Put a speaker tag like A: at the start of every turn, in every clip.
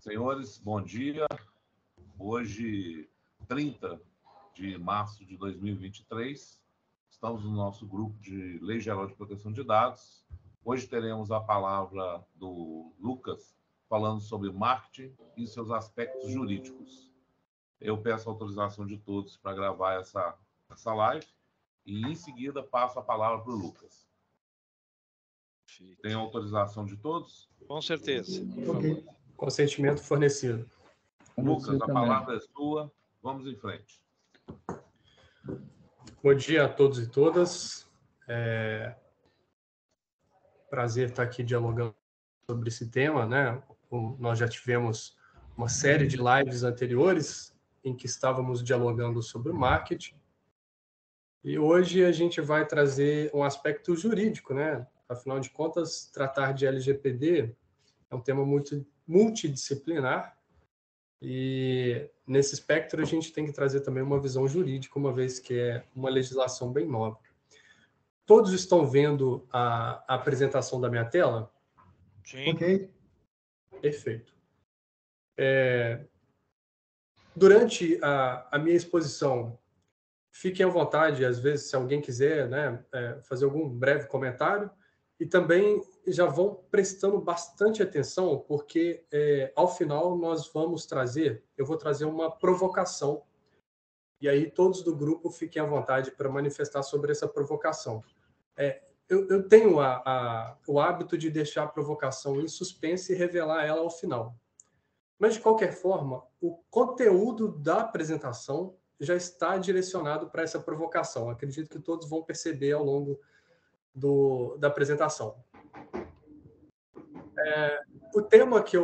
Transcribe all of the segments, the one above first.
A: Senhores, bom dia. Hoje, 30 de março de 2023, estamos no nosso grupo de Lei Geral de Proteção de Dados. Hoje teremos a palavra do Lucas, falando sobre marketing e seus aspectos jurídicos. Eu peço a autorização de todos para gravar essa live e, em seguida, passo a palavra para o Lucas. Tem autorização de todos?
B: Com certeza.
C: Ok. Consentimento fornecido.
A: Lucas, a palavra é sua. Vamos em frente.
C: Bom dia a todos e todas. Prazer estar aqui dialogando sobre esse tema, né? Nós já tivemos uma série de lives anteriores em que estávamos dialogando sobre marketing. E hoje a gente vai trazer um aspecto jurídico, né? Afinal de contas, tratar de LGPD é um tema muito multidisciplinar e nesse espectro a gente tem que trazer também uma visão jurídica, uma vez que é uma legislação bem nova. Todos estão vendo a apresentação da minha tela?
B: Sim.
C: Ok. Perfeito. Durante a minha exposição, fiquem à vontade, às vezes, se alguém quiser, né, fazer algum breve comentário, e também já vão prestando bastante atenção, porque ao final eu vou trazer uma provocação, e aí todos do grupo fiquem à vontade para manifestar sobre essa provocação. Eu tenho o hábito de deixar a provocação em suspense e revelar ela ao final. Mas, de qualquer forma, o conteúdo da apresentação já está direcionado para essa provocação. Acredito que todos vão perceber ao longo da apresentação. O tema que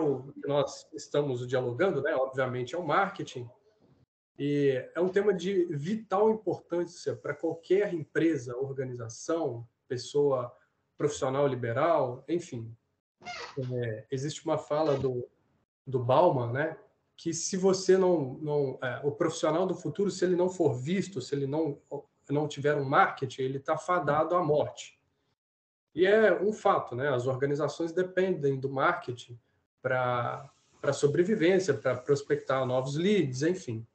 C: nós estamos dialogando, né, obviamente, é o marketing, e é um tema de vital importância para qualquer empresa, organização, pessoa profissional liberal, enfim. Existe uma fala do Bauman, né, que se você o profissional do futuro, se ele não for visto, se ele não tiver um marketing, ele está fadado à morte. E é um fato, né? As organizações dependem do marketing para sobrevivência, para prospectar novos leads, enfim.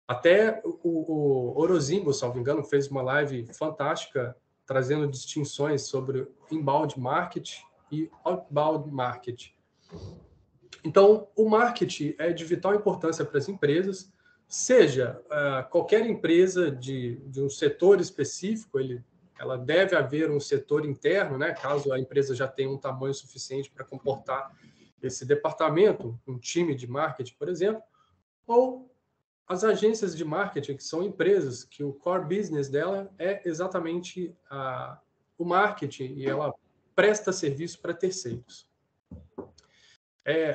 C: Até o Orozimbo, salvo engano, fez uma live fantástica trazendo distinções sobre inbound marketing e outbound marketing. Então, o marketing é de vital importância para as empresas, seja qualquer empresa de um setor específico, ela deve haver um setor interno, né, caso a empresa já tenha um tamanho suficiente para comportar esse departamento, um time de marketing, por exemplo, ou as agências de marketing, que são empresas que o core business dela é exatamente o marketing e ela presta serviço para terceiros.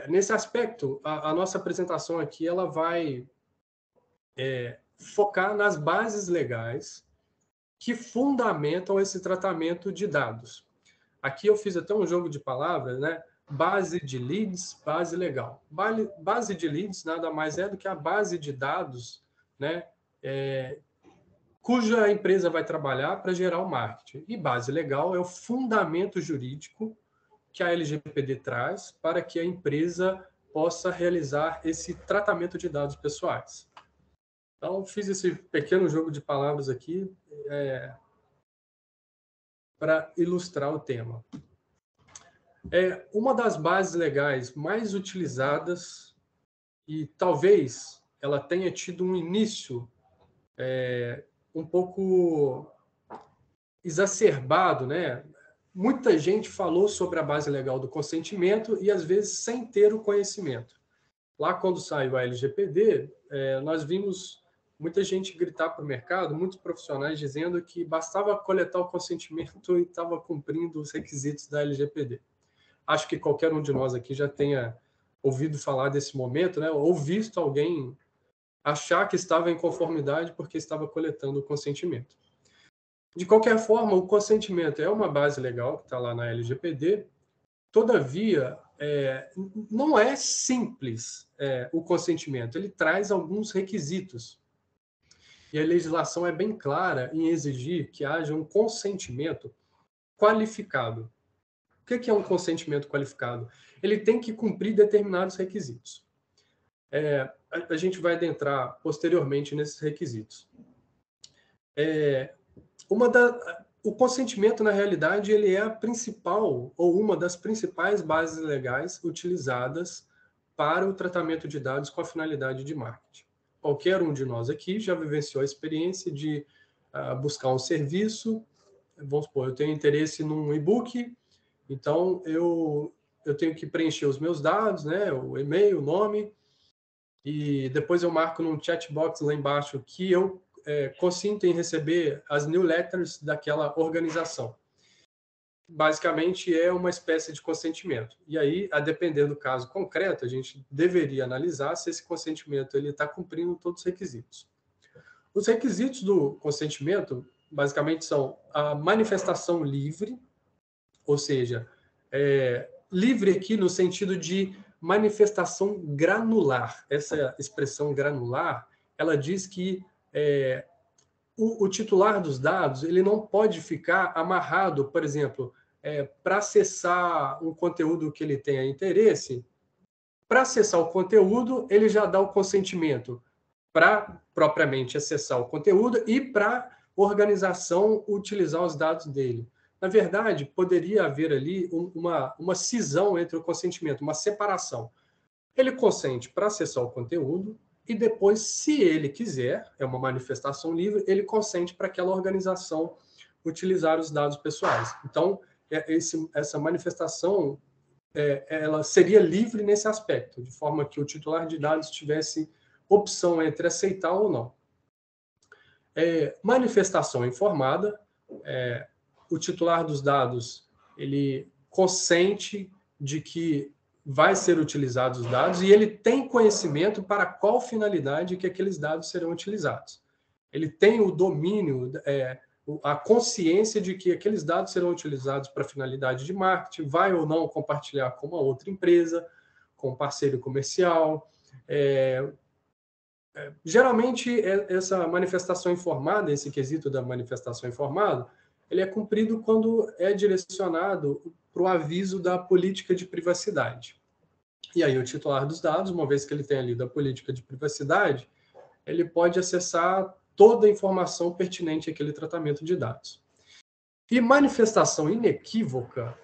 C: Nesse aspecto, a nossa apresentação aqui ela vai focar nas bases legais que fundamentam esse tratamento de dados. Aqui eu fiz até um jogo de palavras, né? Base de leads, base legal. Base de leads nada mais é do que a base de dados, né? Cuja empresa vai trabalhar para gerar o marketing. E base legal é o fundamento jurídico que a LGPD traz para que a empresa possa realizar esse tratamento de dados pessoais. Então, fiz esse pequeno jogo de palavras aqui para ilustrar o tema. Uma das bases legais mais utilizadas, e talvez ela tenha tido um início um pouco exacerbado, né? Muita gente falou sobre a base legal do consentimento e, às vezes, sem ter o conhecimento. Lá, quando saiu a LGPD, nós vimos muita gente gritar para o mercado, muitos profissionais dizendo que bastava coletar o consentimento e estava cumprindo os requisitos da LGPD. Acho que qualquer um de nós aqui já tenha ouvido falar desse momento, né? Ou visto alguém achar que estava em conformidade porque estava coletando o consentimento. De qualquer forma, o consentimento é uma base legal que está lá na LGPD. Todavia, não é simples o consentimento. Ele traz alguns requisitos. E a legislação é bem clara em exigir que haja um consentimento qualificado. O que é um consentimento qualificado? Ele tem que cumprir determinados requisitos. A gente vai adentrar posteriormente nesses requisitos. O consentimento, na realidade, ele é a principal ou uma das principais bases legais utilizadas para o tratamento de dados com a finalidade de marketing. Qualquer um de nós aqui já vivenciou a experiência de buscar um serviço. Vamos supor, eu tenho interesse num e-book, então eu tenho que preencher os meus dados, né, o e-mail, o nome, e depois eu marco num chatbox lá embaixo que eu consinto em receber as newsletters daquela organização. Basicamente, é uma espécie de consentimento. E aí, a depender do caso concreto, a gente deveria analisar se esse consentimento está cumprindo todos os requisitos. Os requisitos do consentimento, basicamente, são a manifestação livre, ou seja, livre aqui no sentido de manifestação granular. Essa expressão granular, ela diz que o titular dos dados ele não pode ficar amarrado, por exemplo, para acessar um conteúdo que ele tenha interesse. Para acessar o conteúdo, ele já dá o consentimento para propriamente acessar o conteúdo e para a organização utilizar os dados dele. Na verdade, poderia haver ali uma cisão entre o consentimento, uma separação. Ele consente para acessar o conteúdo e depois, se ele quiser, é uma manifestação livre, ele consente para aquela organização utilizar os dados pessoais. Então, essa manifestação ela seria livre nesse aspecto, de forma que o titular de dados tivesse opção entre aceitar ou não. Manifestação informada, o titular dos dados ele consente de que vai ser utilizados os dados e ele tem conhecimento para qual finalidade que aqueles dados serão utilizados. Ele tem o domínio, a consciência de que aqueles dados serão utilizados para finalidade de marketing, vai ou não compartilhar com uma outra empresa, com um parceiro comercial. Geralmente, essa manifestação informada, esse quesito da manifestação informada, ele é cumprido quando é direcionado para o aviso da política de privacidade. E aí o titular dos dados, uma vez que ele tenha lido a política de privacidade, ele pode acessar toda a informação pertinente àquele tratamento de dados. E manifestação inequívoca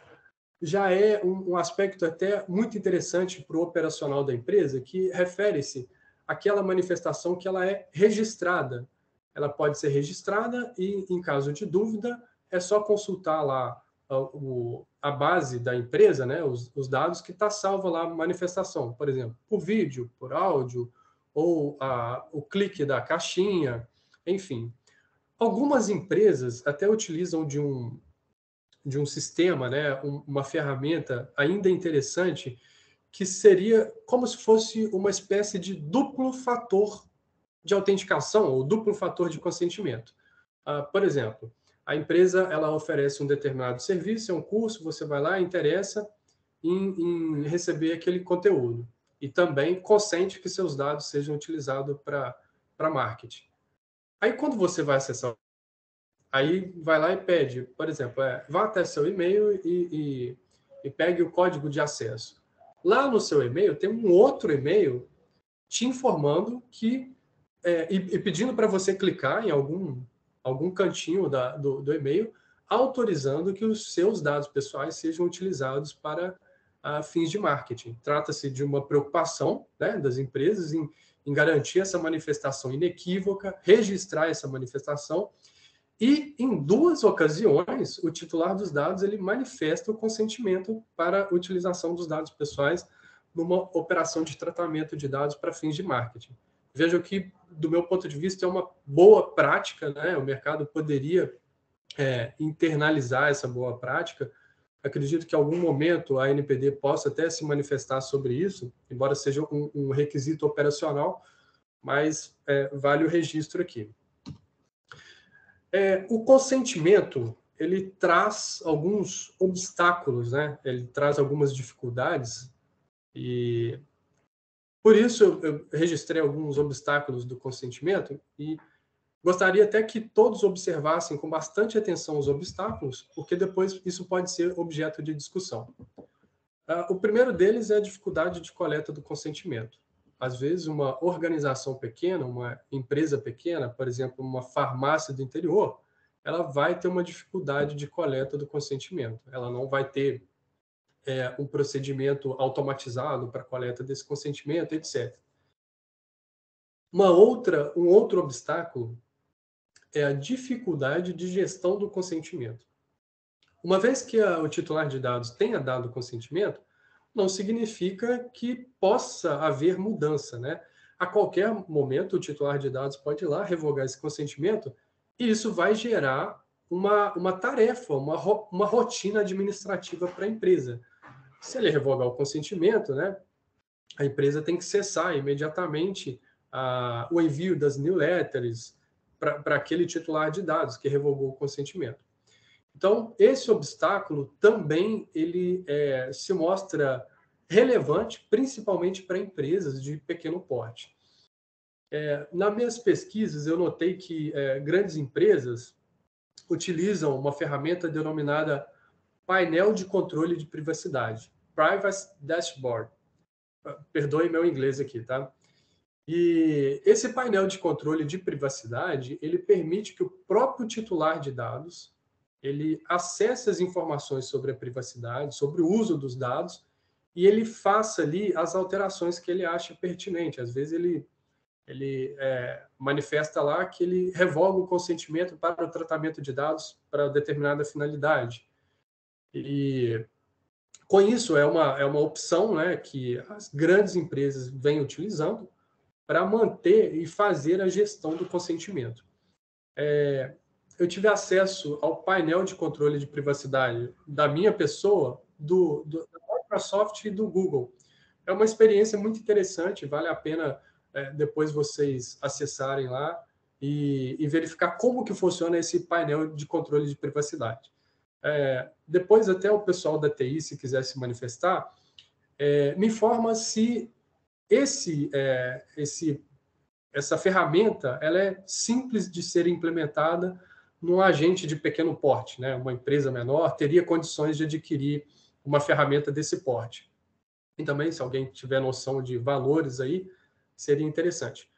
C: já é um aspecto até muito interessante para o operacional da empresa, que refere-se àquela manifestação que ela é registrada. Ela pode ser registrada e, em caso de dúvida, é só consultar lá a base da empresa, né, os dados que está salvo lá a manifestação, por exemplo, por vídeo, por áudio, ou o clique da caixinha, enfim. Algumas empresas até utilizam de um sistema, né, uma ferramenta ainda interessante, que seria como se fosse uma espécie de duplo fator de autenticação, ou duplo fator de consentimento. Por exemplo, a empresa ela oferece um determinado serviço, é um curso, você vai lá, interessa em receber aquele conteúdo. E também consente que seus dados sejam utilizados para marketing. Aí, quando você vai acessar, aí vai lá e pede, por exemplo, vá até seu e-mail e pegue o código de acesso. Lá no seu e-mail tem um outro e-mail te informando que, e pedindo para você clicar em algum cantinho do e-mail, autorizando que os seus dados pessoais sejam utilizados para fins de marketing. Trata-se de uma preocupação, né, das empresas em garantir essa manifestação inequívoca, registrar essa manifestação, e em 2 ocasiões o titular dos dados ele manifesta o consentimento para a utilização dos dados pessoais numa operação de tratamento de dados para fins de marketing. Vejo que, do meu ponto de vista, é uma boa prática, né? O mercado poderia internalizar essa boa prática. Acredito que em algum momento a NPD possa até se manifestar sobre isso, embora seja um requisito operacional, mas vale o registro aqui. O consentimento, ele traz alguns obstáculos, né? Ele traz algumas dificuldades, e por isso eu registrei alguns obstáculos do consentimento, e Gostaria até que todos observassem com bastante atenção os obstáculos, porque depois isso pode ser objeto de discussão. O primeiro deles é a dificuldade de coleta do consentimento. Às vezes, uma organização pequena, uma empresa pequena, por exemplo, uma farmácia do interior, ela vai ter uma dificuldade de coleta do consentimento. Ela não vai ter um procedimento automatizado para coleta desse consentimento, etc. Um outro obstáculo é a dificuldade de gestão do consentimento. Uma vez que o titular de dados tenha dado consentimento, não significa que possa haver mudança, né? A qualquer momento, o titular de dados pode ir lá revogar esse consentimento e isso vai gerar uma tarefa, uma rotina administrativa para a empresa. Se ele revogar o consentimento, né, a empresa tem que cessar imediatamente o envio das newsletters para aquele titular de dados que revogou o consentimento. Então, esse obstáculo também ele se mostra relevante, principalmente para empresas de pequeno porte. Nas minhas pesquisas, eu notei que grandes empresas utilizam uma ferramenta denominada painel de controle de privacidade, Privacy Dashboard. Perdoe meu inglês aqui, tá? E esse painel de controle de privacidade, ele permite que o próprio titular de dados ele acesse as informações sobre a privacidade, sobre o uso dos dados, e ele faça ali as alterações que ele acha pertinente. Às vezes ele manifesta lá que ele revoga o consentimento para o tratamento de dados para determinada finalidade. E com isso é uma opção, né, que as grandes empresas vêm utilizando para manter e fazer a gestão do consentimento. Eu tive acesso ao painel de controle de privacidade da minha pessoa, da Microsoft e do Google. É uma experiência muito interessante, vale a pena depois vocês acessarem lá e verificar como que funciona esse painel de controle de privacidade. Depois até o pessoal da TI, se quiser se manifestar, me informa se essa ferramenta ela é simples de ser implementada num agente de pequeno porte, né? Uma empresa menor teria condições de adquirir uma ferramenta desse porte. E também, se alguém tiver noção de valores aí, seria interessante.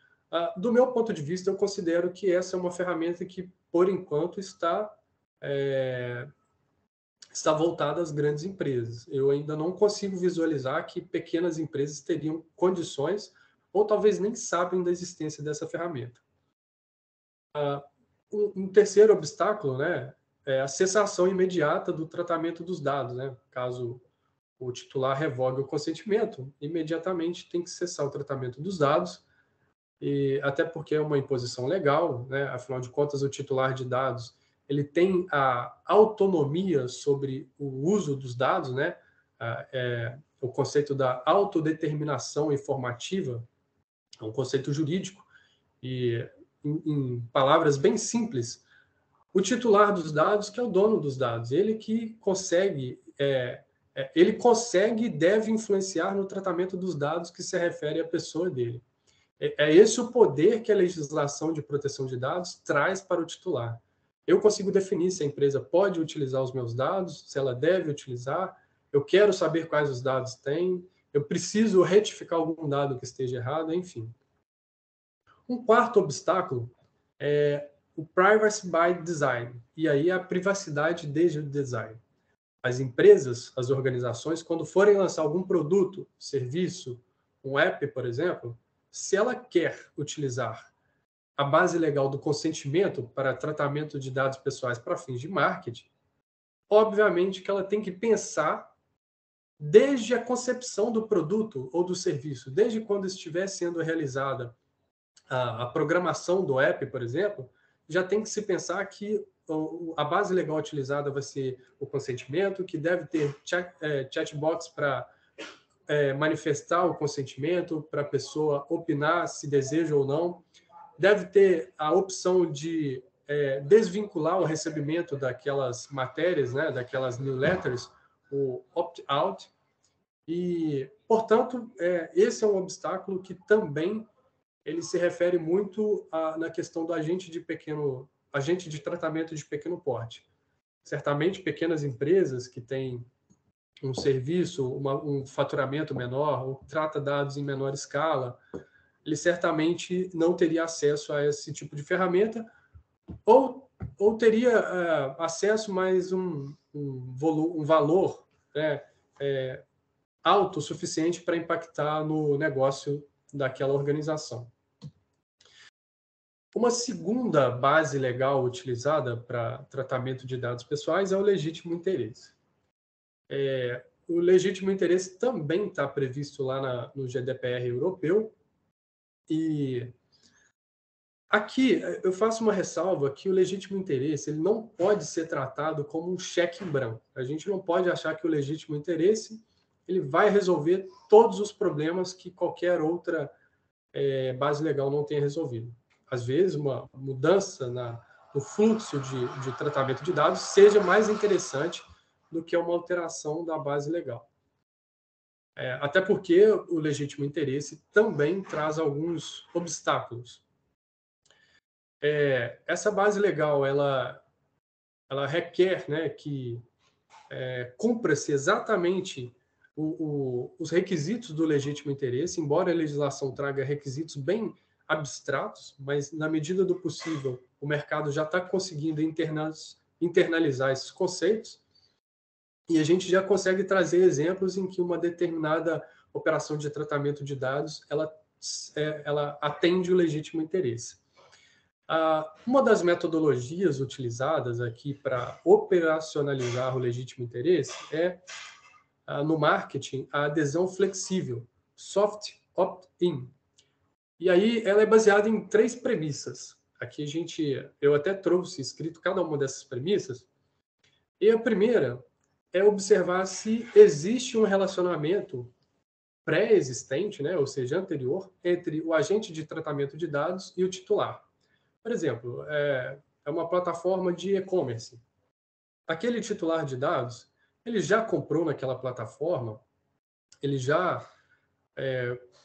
C: Do meu ponto de vista, eu considero que essa é uma ferramenta que, por enquanto, está voltada às grandes empresas. Eu ainda não consigo visualizar que pequenas empresas teriam condições ou talvez nem sabem da existência dessa ferramenta. Um terceiro obstáculo, né, é a cessação imediata do tratamento dos dados, né? Caso o titular revogue o consentimento, imediatamente tem que cessar o tratamento dos dados, e até porque é uma imposição legal, né? Afinal de contas, o titular de dados ele tem a autonomia sobre o uso dos dados, né? O conceito da autodeterminação informativa é um conceito jurídico e em palavras bem simples, o titular dos dados, que é o dono dos dados, ele que consegue, ele consegue e deve influenciar no tratamento dos dados que se refere à pessoa dele. É esse o poder que a legislação de proteção de dados traz para o titular. Eu consigo definir se a empresa pode utilizar os meus dados, se ela deve utilizar, eu quero saber quais os dados tem, eu preciso retificar algum dado que esteja errado, enfim. Um quarto obstáculo é o privacy by design, e aí a privacidade desde o design. As empresas, as organizações, quando forem lançar algum produto, serviço, um app, por exemplo, se ela quer utilizar a base legal do consentimento para tratamento de dados pessoais para fins de marketing, obviamente que ela tem que pensar desde a concepção do produto ou do serviço, desde quando estiver sendo realizada a programação do app, por exemplo, já tem que se pensar que a base legal utilizada vai ser o consentimento, que deve ter chatbox para manifestar o consentimento, para a pessoa opinar se deseja ou não. Deve ter a opção de desvincular o recebimento daquelas matérias, né, daquelas newsletters, o opt-out. E, portanto, esse é um obstáculo que também ele se refere muito na questão do agente de tratamento de pequeno porte. Certamente, pequenas empresas que têm um serviço, um faturamento menor, ou trata dados em menor escala, ele certamente não teria acesso a esse tipo de ferramenta, ou teria acesso, mas um valor, né, alto o suficiente para impactar no negócio daquela organização. Uma segunda base legal utilizada para tratamento de dados pessoais é o legítimo interesse. O legítimo interesse também está previsto lá no GDPR europeu. E aqui eu faço uma ressalva que o legítimo interesse ele não pode ser tratado como um cheque em branco. A gente não pode achar que o legítimo interesse ele vai resolver todos os problemas que qualquer outra base legal não tenha resolvido. Às vezes, uma mudança no fluxo de tratamento de dados seja mais interessante do que uma alteração da base legal. Até porque o legítimo interesse também traz alguns obstáculos. Essa base legal ela requer, né, que cumpra-se exatamente os requisitos do legítimo interesse, embora a legislação traga requisitos bem abstratos, mas na medida do possível o mercado já está conseguindo internalizar esses conceitos e a gente já consegue trazer exemplos em que uma determinada operação de tratamento de dados ela atende o legítimo interesse. Uma das metodologias utilizadas aqui para operacionalizar o legítimo interesse no marketing, a adesão flexível, soft opt-in. E aí ela é baseada em 3 premissas. Aqui eu até trouxe escrito cada uma dessas premissas. E a primeira é observar se existe um relacionamento pré-existente, né, ou seja, anterior, entre o agente de tratamento de dados e o titular. Por exemplo, é uma plataforma de e-commerce. Aquele titular de dados, ele já comprou naquela plataforma, ele já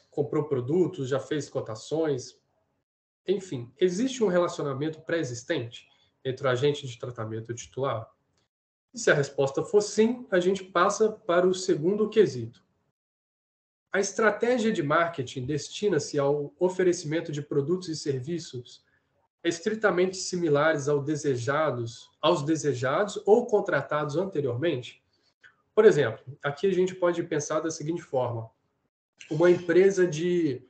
C: comprou produtos, já fez cotações, enfim, existe um relacionamento pré-existente entre o agente de tratamento e o titular? E se a resposta for sim, a gente passa para o segundo quesito. A estratégia de marketing destina-se ao oferecimento de produtos e serviços estritamente similares aos desejados ou contratados anteriormente? Por exemplo, aqui a gente pode pensar da seguinte forma: uma empresa de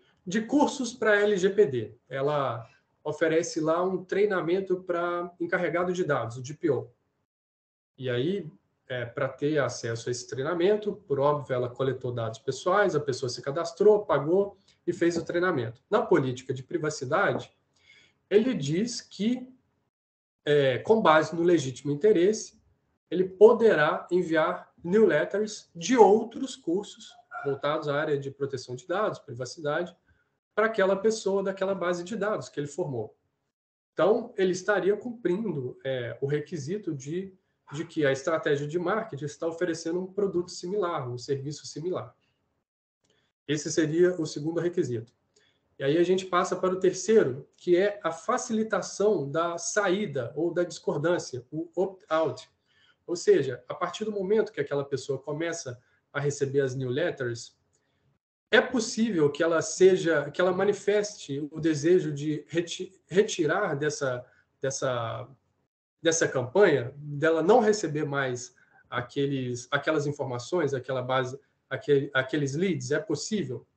C: cursos para LGPD, ela oferece lá um treinamento para encarregado de dados, o DPO. E aí, para ter acesso a esse treinamento, por óbvio, ela coletou dados pessoais, a pessoa se cadastrou, pagou e fez o treinamento. Na política de privacidade, ele diz que, com base no legítimo interesse, ele poderá enviar newsletters de outros cursos voltados à área de proteção de dados, privacidade, para aquela pessoa daquela base de dados que ele formou. Então, ele estaria cumprindo o requisito de que a estratégia de marketing está oferecendo um produto similar, um serviço similar. Esse seria o segundo requisito. E aí a gente passa para o terceiro, que é a facilitação da saída ou da discordância, o opt-out. Ou seja, a partir do momento que aquela pessoa começa a receber as newsletters, é possível que ela manifeste o desejo de retirar dessa campanha, dela não receber mais aquelas informações, aquela base, aqueles leads, é possível?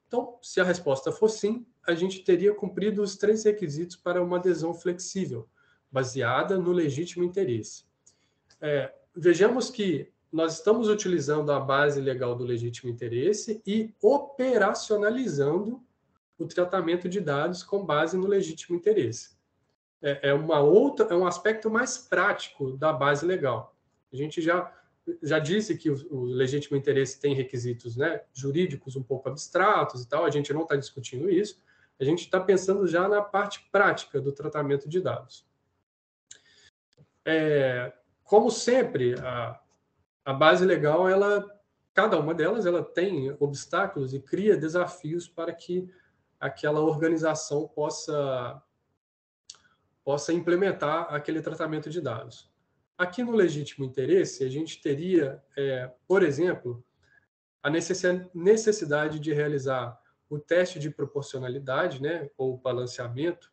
C: Então, se a resposta for sim, a gente teria cumprido os 3 requisitos para uma adesão flexível, baseada no legítimo interesse. Vejamos que nós estamos utilizando a base legal do legítimo interesse e operacionalizando o tratamento de dados com base no legítimo interesse. É um aspecto mais prático da base legal. A gente já disse que o legítimo interesse tem requisitos, né, jurídicos um pouco abstratos e tal, a gente não está discutindo isso, a gente está pensando já na parte prática do tratamento de dados. Como sempre, a base legal, cada uma delas ela tem obstáculos e cria desafios para que aquela organização possa implementar aquele tratamento de dados. Aqui no legítimo interesse, a gente teria, por exemplo, a necessidade de realizar o teste de proporcionalidade, né, ou balanceamento,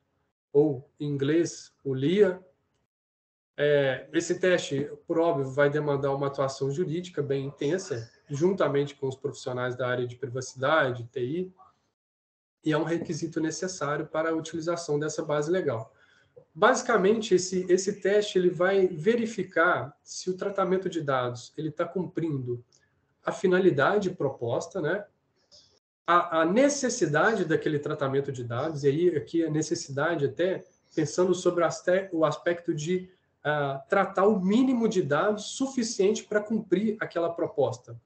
C: ou em inglês, o LIA. Esse teste, por óbvio, vai demandar uma atuação jurídica bem intensa, juntamente com os profissionais da área de privacidade, TI, e é um requisito necessário para a utilização dessa base legal. Basicamente, esse teste ele vai verificar se o tratamento de dados ele está cumprindo a finalidade proposta, né? A necessidade daquele tratamento de dados, e aí aqui a necessidade até pensando sobre o aspecto de tratar o mínimo de dados suficiente para cumprir aquela proposta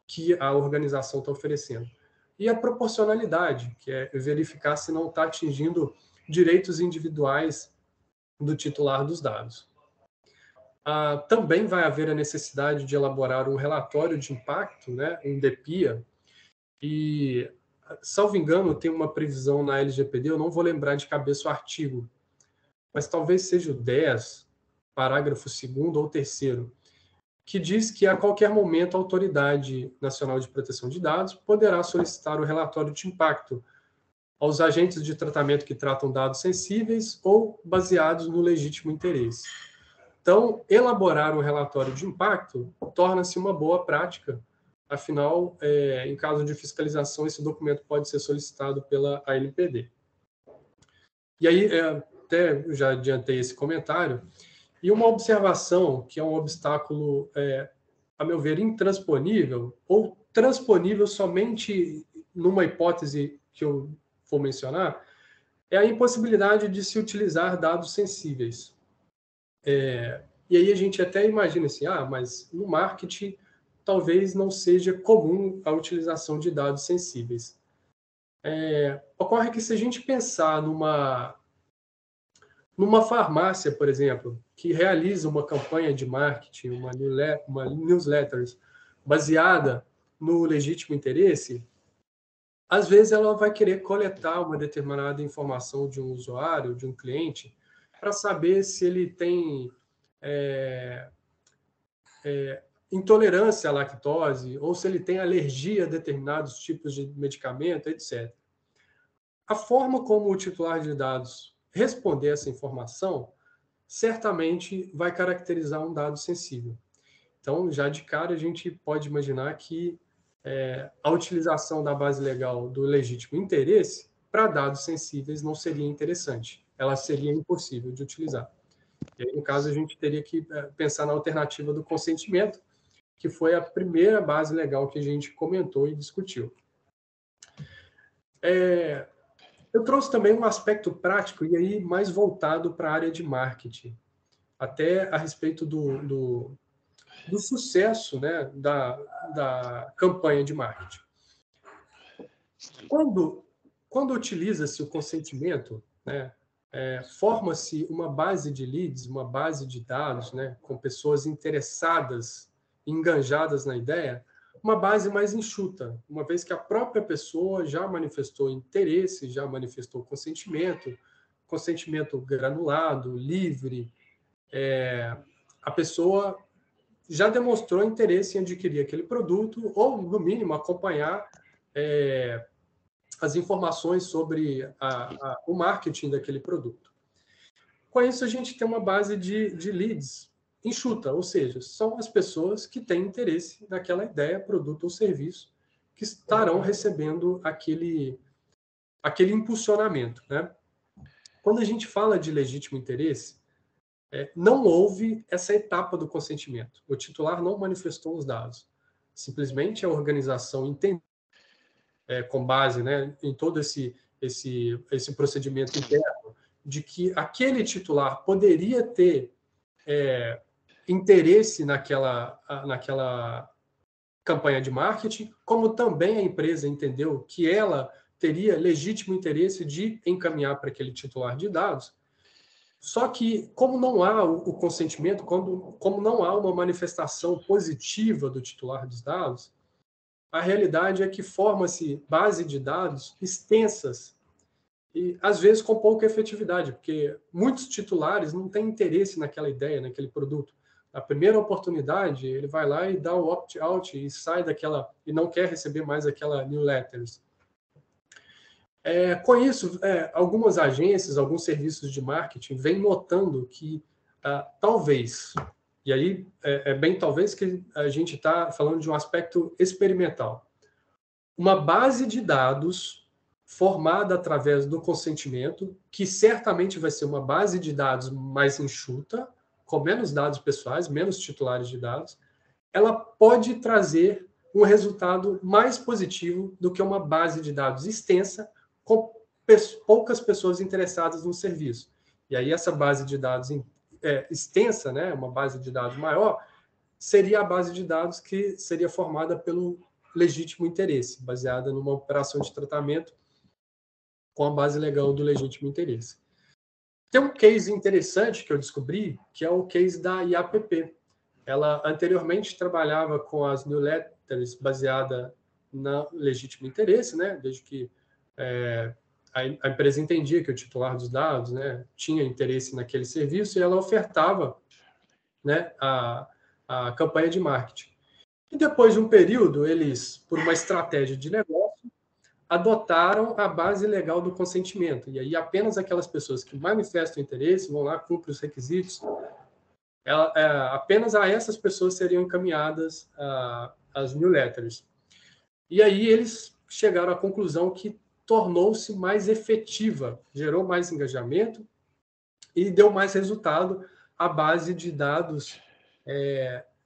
C: que a organização está oferecendo. E a proporcionalidade, que é verificar se não está atingindo direitos individuais do titular dos dados. Também vai haver a necessidade de elaborar um relatório de impacto, né, um DPIA, e, salvo engano, tem uma previsão na LGPD, eu não vou lembrar de cabeça o artigo, mas talvez seja o 10, parágrafo 2º ou 3º, que diz que a qualquer momento a Autoridade Nacional de Proteção de Dados poderá solicitar o relatório de impacto aos agentes de tratamento que tratam dados sensíveis ou baseados no legítimo interesse. Então, elaborar um relatório de impacto torna-se uma boa prática, afinal, em caso de fiscalização, esse documento pode ser solicitado pela ANPD. E aí, até já adiantei esse comentário, e uma observação que é um obstáculo, a meu ver, intransponível, ou transponível somente numa hipótese que eu vou mencionar, é a impossibilidade de se utilizar dados sensíveis. E aí a gente até imagina assim, mas no marketing talvez não seja comum a utilização de dados sensíveis. Ocorre que se a gente pensar numa farmácia, por exemplo, que realiza uma campanha de marketing, uma newsletter baseada no legítimo interesse, às vezes ela vai querer coletar uma determinada informação de um usuário, de um cliente, para saber se ele tem intolerância à lactose ou se ele tem alergia a determinados tipos de medicamento, etc. A forma como o titular de dados responder essa informação certamente vai caracterizar um dado sensível. Então, já de cara, a gente pode imaginar que a utilização da base legal do legítimo interesse para dados sensíveis não seria interessante. Ela seria impossível de utilizar. E aí, no caso, a gente teria que pensar na alternativa do consentimento, que foi a primeira base legal que a gente comentou e discutiu. Eu trouxe também um aspecto prático, e aí mais voltado para a área de marketing, até a respeito do sucesso, né, da campanha de marketing. Quando utiliza-se o consentimento, né, forma-se uma base de leads, uma base de dados, né, com pessoas interessadas, enganjadas na ideia, uma base mais enxuta, uma vez que a própria pessoa já manifestou interesse, já manifestou consentimento granulado, livre, a pessoa já demonstrou interesse em adquirir aquele produto ou, no mínimo, acompanhar as informações sobre o marketing daquele produto. Com isso, a gente tem uma base de leads enxuta, ou seja, são as pessoas que têm interesse naquela ideia, produto ou serviço, que estarão recebendo aquele impulsionamento, né? Quando a gente fala de legítimo interesse, não houve essa etapa do consentimento. O titular não manifestou os dados. Simplesmente a organização entendeu, com base, né, em todo esse procedimento interno, de que aquele titular poderia ter interesse naquela campanha de marketing, como também a empresa entendeu que ela teria legítimo interesse de encaminhar para aquele titular de dados. Só que, como não há o consentimento, como não há uma manifestação positiva do titular dos dados, a realidade é que forma-se base de dados extensas e às vezes com pouca efetividade, porque muitos titulares não têm interesse naquela ideia, naquele produto. A primeira oportunidade, ele vai lá e dá o opt-out e sai daquela, e não quer receber mais aquela newsletters. Com isso, algumas agências, alguns serviços de marketing vêm notando que talvez, e aí bem talvez que a gente está falando de um aspecto experimental, uma base de dados formada através do consentimento, que certamente vai ser uma base de dados mais enxuta, com menos dados pessoais, menos titulares de dados, ela pode trazer um resultado mais positivo do que uma base de dados extensa com poucas pessoas interessadas no serviço. E aí essa base de dados extensa, né, uma base de dados maior, seria a base de dados que seria formada pelo legítimo interesse, baseada numa operação de tratamento com a base legal do legítimo interesse. Tem um case interessante que eu descobri, que é o case da IAPP. Ela anteriormente trabalhava com as newsletters baseada no legítimo interesse, né? Desde que a empresa entendia que o titular dos dados, né, tinha interesse naquele serviço e ela ofertava, né, a campanha de marketing. E depois de um período, eles, por uma estratégia de negócio, adotaram a base legal do consentimento. E aí apenas aquelas pessoas que manifestam interesse vão lá, cumprem os requisitos, apenas a essas pessoas seriam encaminhadas as newsletters. E aí eles chegaram à conclusão que tornou-se mais efetiva, gerou mais engajamento e deu mais resultado à base de dados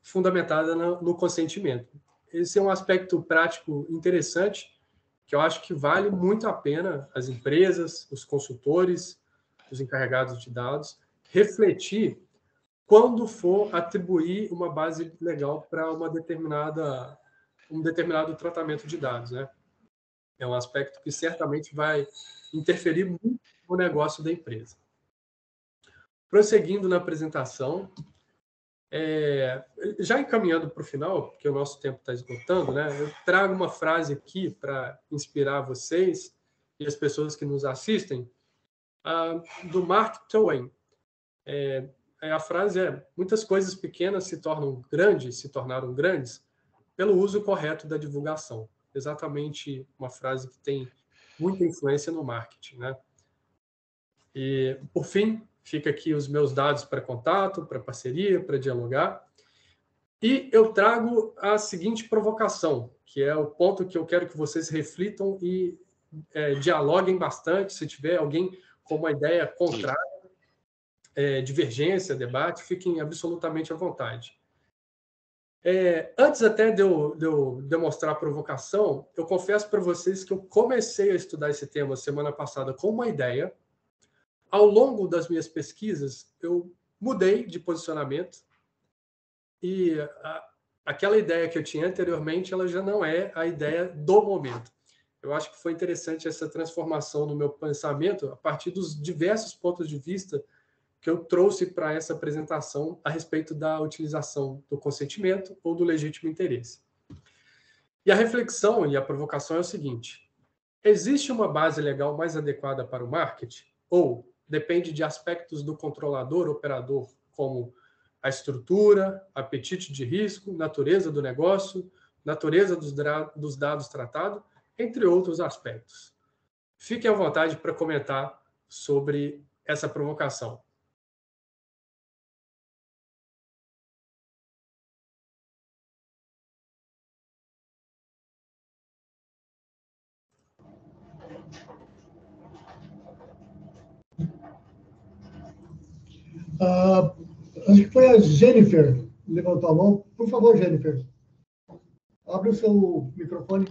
C: fundamentada no consentimento. Esse é um aspecto prático interessante, que eu acho que vale muito a pena as empresas, os consultores, os encarregados de dados, refletir quando for atribuir uma base legal para um determinado tratamento de dados, né? É um aspecto que certamente vai interferir muito no negócio da empresa. Prosseguindo na apresentação, já encaminhando para o final, porque o nosso tempo está esgotando, né? Eu trago uma frase aqui para inspirar vocês e as pessoas que nos assistem, do Mark Twain. A frase muitas coisas pequenas se tornaram grandes pelo uso correto da divulgação. Exatamente uma frase que tem muita influência no marketing, né? E, por fim, fica aqui os meus dados para contato, para parceria, para dialogar. E eu trago a seguinte provocação, que é o ponto que eu quero que vocês reflitam e dialoguem bastante. Se tiver alguém com uma ideia contrária, divergência, debate, fiquem absolutamente à vontade. Antes até de eu demonstrar a provocação, eu confesso para vocês que eu comecei a estudar esse tema semana passada com uma ideia. Ao longo das minhas pesquisas, eu mudei de posicionamento e aquela ideia que eu tinha anteriormente, ela já não é a ideia do momento. Eu acho que foi interessante essa transformação no meu pensamento a partir dos diversos pontos de vista que eu trouxe para essa apresentação a respeito da utilização do consentimento ou do legítimo interesse. E a reflexão e a provocação é o seguinte: existe uma base legal mais adequada para o marketing? Ou depende de aspectos do controlador, operador, como a estrutura, apetite de risco, natureza do negócio, natureza dos dados tratados, entre outros aspectos? Fiquem à vontade para comentar sobre essa provocação.
B: Acho que foi a Jennifer que levantou a mão. Por favor, Jennifer, abre o seu microfone.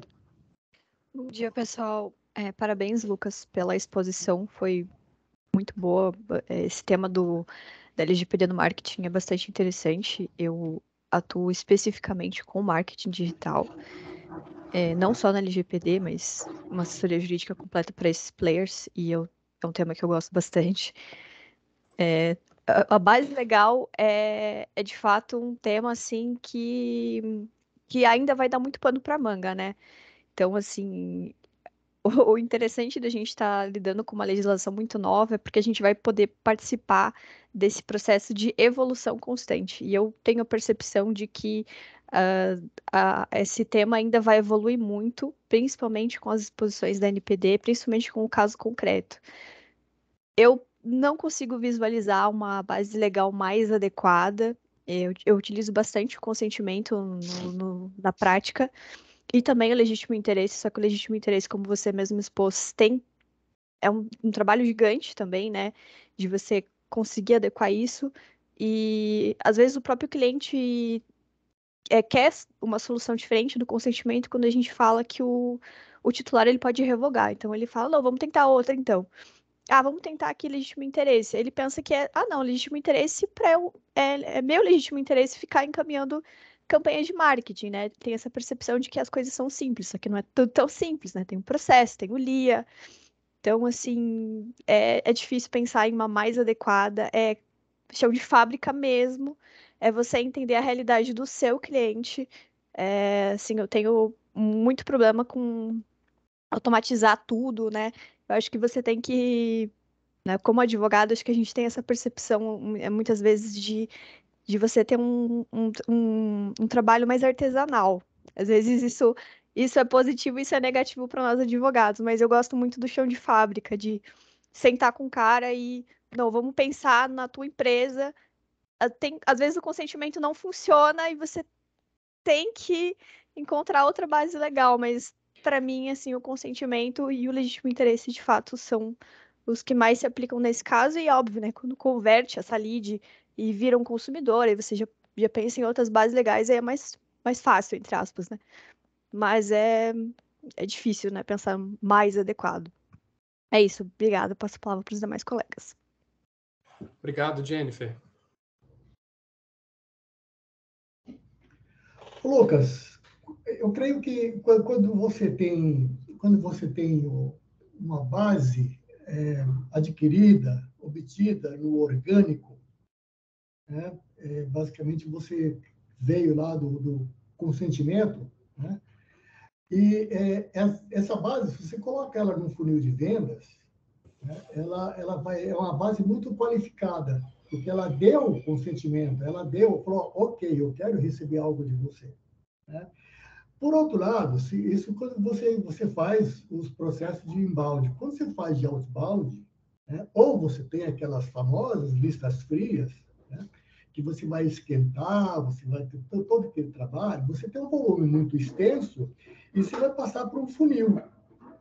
D: Bom dia, pessoal. Parabéns, Lucas, pela exposição. Foi muito boa. Esse tema da LGPD no marketing é bastante interessante. Eu atuo especificamente com marketing digital, não só na LGPD, mas uma assessoria jurídica completa para esses players, e é um tema que eu gosto bastante. A base legal é de fato um tema assim que ainda vai dar muito pano para manga, né? Então, assim, o interessante da gente estar lidando com uma legislação muito nova é porque a gente vai poder participar desse processo de evolução constante. E eu tenho a percepção de que esse tema ainda vai evoluir muito, principalmente com as disposições da NPD, principalmente com o caso concreto. Eu não consigo visualizar uma base legal mais adequada. Eu utilizo bastante o consentimento na prática e também o legítimo interesse, só que o legítimo interesse, como você mesmo expôs, é um trabalho gigante também, né? De você conseguir adequar isso. E às vezes o próprio cliente quer uma solução diferente do consentimento quando a gente fala que o titular ele pode revogar. Então ele fala, não, vamos tentar outra então. Ah, vamos tentar aqui legítimo interesse. Ele pensa que não, legítimo interesse é meu legítimo interesse ficar encaminhando campanhas de marketing, né? Tem essa percepção de que as coisas são simples, só que não é tudo tão simples, né? Tem um processo, tem o LIA. Então, assim, é difícil pensar em uma mais adequada. É chão de fábrica mesmo. É você entender a realidade do seu cliente. Assim, eu tenho muito problema com automatizar tudo, né? Eu acho que você tem que, né, como advogado, acho que a gente tem essa percepção muitas vezes de você ter um trabalho mais artesanal. Às vezes isso é positivo, isso é negativo para nós advogados, mas eu gosto muito do chão de fábrica, de sentar com o cara e, não, vamos pensar na tua empresa. Às vezes o consentimento não funciona e você tem que encontrar outra base legal, mas para mim, assim, o consentimento e o legítimo interesse, de fato, são os que mais se aplicam nesse caso, e óbvio, né, quando converte essa lead e vira um consumidor, aí você já pensa em outras bases legais, aí é mais fácil, entre aspas, né? Mas é difícil, né, pensar mais adequado. É isso, obrigada, passo a palavra para os demais colegas.
C: Obrigado, Jennifer.
B: Lucas, eu creio que quando você tem uma base adquirida, obtida no orgânico, né, basicamente você veio lá do consentimento, né, e essa base, se você coloca ela num funil de vendas, né, é uma base muito qualificada, porque ela deu consentimento, falou, ok, eu quero receber algo de você. Né? Por outro lado, isso quando você faz os processos de inbound. Quando você faz de outbound, né, ou você tem aquelas famosas listas frias, né, que você vai esquentar, você vai ter todo aquele trabalho, você tem um volume muito extenso e você vai passar por um funil.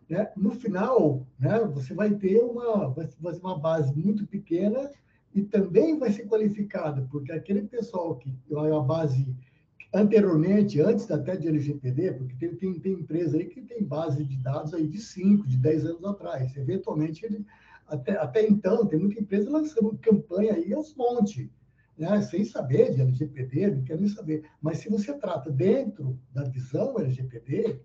B: Né? No final, né, você vai ter uma base muito pequena e também vai ser qualificada, porque aquele pessoal que é a base anteriormente, antes até de LGPD, porque tem empresa aí que tem base de dados aí de 5, de 10 anos atrás. Eventualmente, até então, tem muita empresa lançando campanha aí aos montes, né? Sem saber de LGPD, não quer nem saber. Mas se você trata dentro da visão LGPD,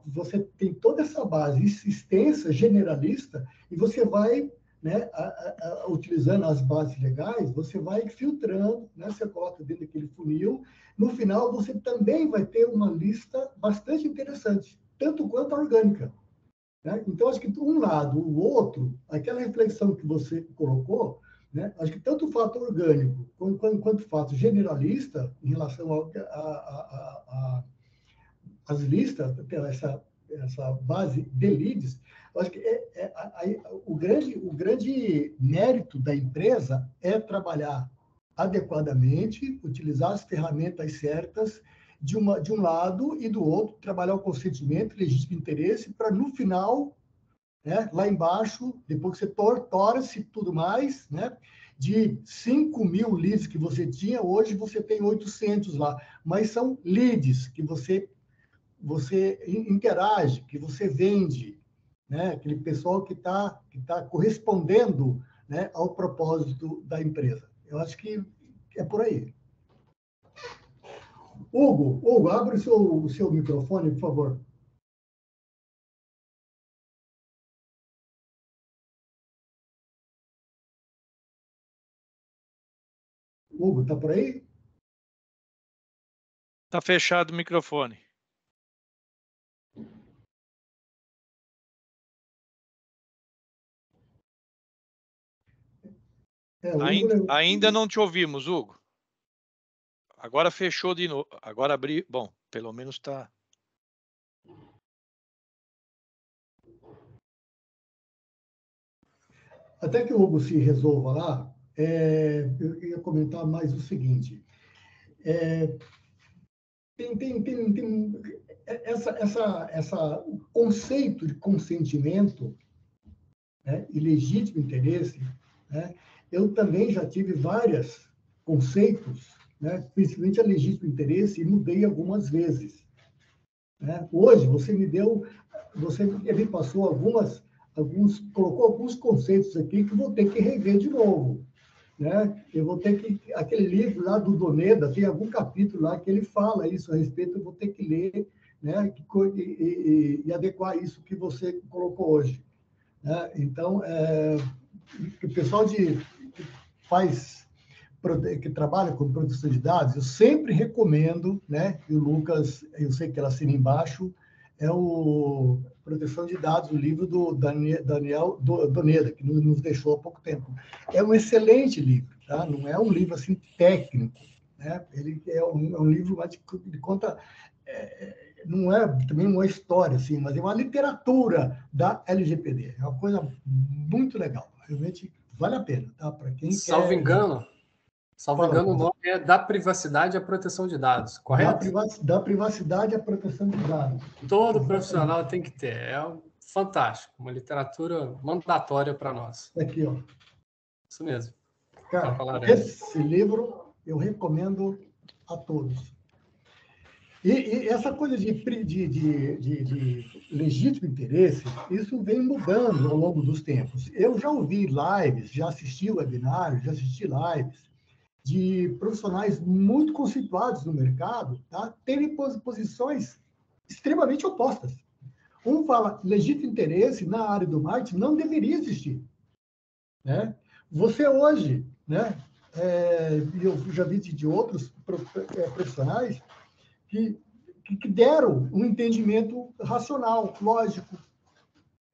B: você tem toda essa base extensa, generalista, e você vai, né, utilizando as bases legais, você vai filtrando, né, você coloca dentro daquele funil. No final, você também vai ter uma lista bastante interessante, tanto quanto a orgânica. Né? Então, acho que um lado, o outro, aquela reflexão que você colocou, né? Acho que tanto o fato orgânico quanto o fato generalista, em relação às listas, essa base de leads, eu acho que o grande mérito da empresa é trabalhar adequadamente, utilizar as ferramentas certas de um lado e do outro, trabalhar o consentimento, legítimo interesse, para no final, né, lá embaixo, depois que você torce tudo mais, né, de 5.000 leads que você tinha, hoje você tem 800 lá, mas são leads que você interage, que você vende, né? Aquele pessoal que tá correspondendo, né, ao propósito da empresa. Eu acho que é por aí. Hugo, abre o seu microfone, por favor. Hugo, tá por aí?
E: Tá fechado o microfone. Ainda não te ouvimos, Hugo. Agora fechou de novo. Agora abri. Bom, pelo menos está.
B: Até que o Hugo se resolva lá, eu ia comentar mais o seguinte. O conceito de consentimento, né, e legítimo interesse, né, eu também já tive vários conceitos, né, principalmente a legítimo interesse, e mudei algumas vezes. Né? Hoje, você me passou colocou alguns conceitos aqui que vou ter que rever de novo. Né? Eu vou ter que... Aquele livro lá do Doneda, tem algum capítulo lá que ele fala isso a respeito, eu vou ter que ler, né? E adequar isso que você colocou hoje. Né? Então, o pessoal que trabalha com produção de dados, eu sempre recomendo, né? E o Lucas, eu sei que ela assina embaixo, o Proteção de Dados, o livro do Daniel Doneda, que nos deixou há pouco tempo. É um excelente livro, tá? Não é um livro assim técnico, né? Ele é um livro que conta, não é também uma história assim, mas é uma literatura da LGPD. É uma coisa muito legal, realmente vale a pena, tá? Para quem
C: Salvo engano, o nome é Da Privacidade à Proteção de Dados, correto?
B: Da privacidade à proteção de dados.
C: Todo profissional tem que ter. Fantástico, uma literatura mandatória para nós.
B: Aqui, ó.
C: Isso mesmo.
B: Cara, esse livro eu recomendo a todos. E essa coisa de legítimo interesse, isso vem mudando ao longo dos tempos. Eu já ouvi lives, já assisti webinários, já assisti lives de profissionais muito conceituados no mercado, tá? Terem posições extremamente opostas. Um fala legítimo interesse na área do marketing não deveria existir. Né? Você hoje, né? Eu já vi de outros profissionais que deram um entendimento racional, lógico,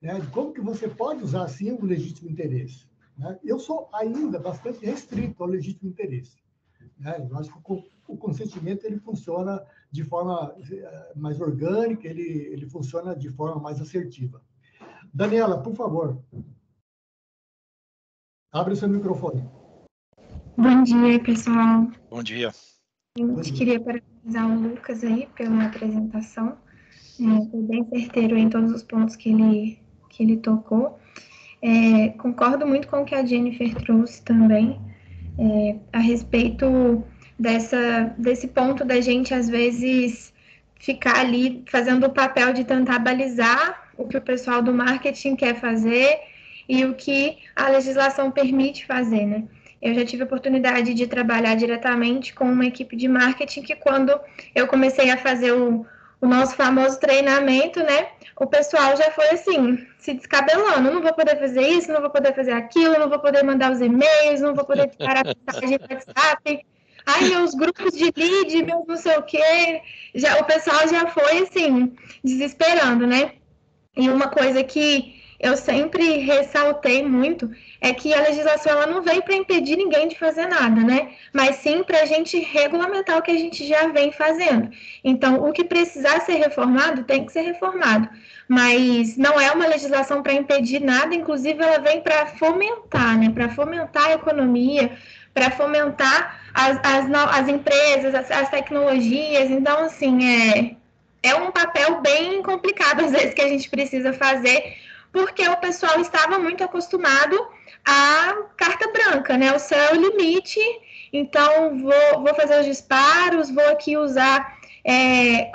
B: né? De como que você pode usar assim o legítimo interesse. Né? Eu sou ainda bastante restrito ao legítimo interesse. Né? Eu acho que o consentimento ele funciona de forma mais orgânica, ele funciona de forma mais assertiva. Daniela, por favor, abre o seu microfone.
F: Bom dia, pessoal.
E: Bom dia.
F: Queria parabenizar o Lucas aí pela apresentação. Foi bem certeiro em todos os pontos que ele tocou. Concordo muito com o que a Jennifer trouxe também, a respeito desse ponto da gente, às vezes, ficar ali fazendo o papel de tentar balizar o que o pessoal do marketing quer fazer e o que a legislação permite fazer, né? Eu já tive a oportunidade de trabalhar diretamente com uma equipe de marketing que, quando eu comecei a fazer o nosso famoso treinamento, né, o pessoal já foi assim, se descabelando, não vou poder fazer isso, não vou poder fazer aquilo, não vou poder mandar os e-mails, não vou poder disparar mensagem no WhatsApp, meus grupos de lead, meus não sei o quê, o pessoal já foi assim, desesperando, né, e uma coisa que eu sempre ressaltei muito é que a legislação ela não vem para impedir ninguém de fazer nada, né? Mas sim para a gente regulamentar o que a gente já vem fazendo. Então, o que precisar ser reformado, tem que ser reformado. Mas não é uma legislação para impedir nada, inclusive ela vem para fomentar, né? Para fomentar a economia, para fomentar as empresas, as tecnologias. Então, assim, é um papel bem complicado, às vezes, que a gente precisa fazer, porque o pessoal estava muito acostumado à carta branca, né? O céu é o limite, então vou fazer os disparos, vou aqui usar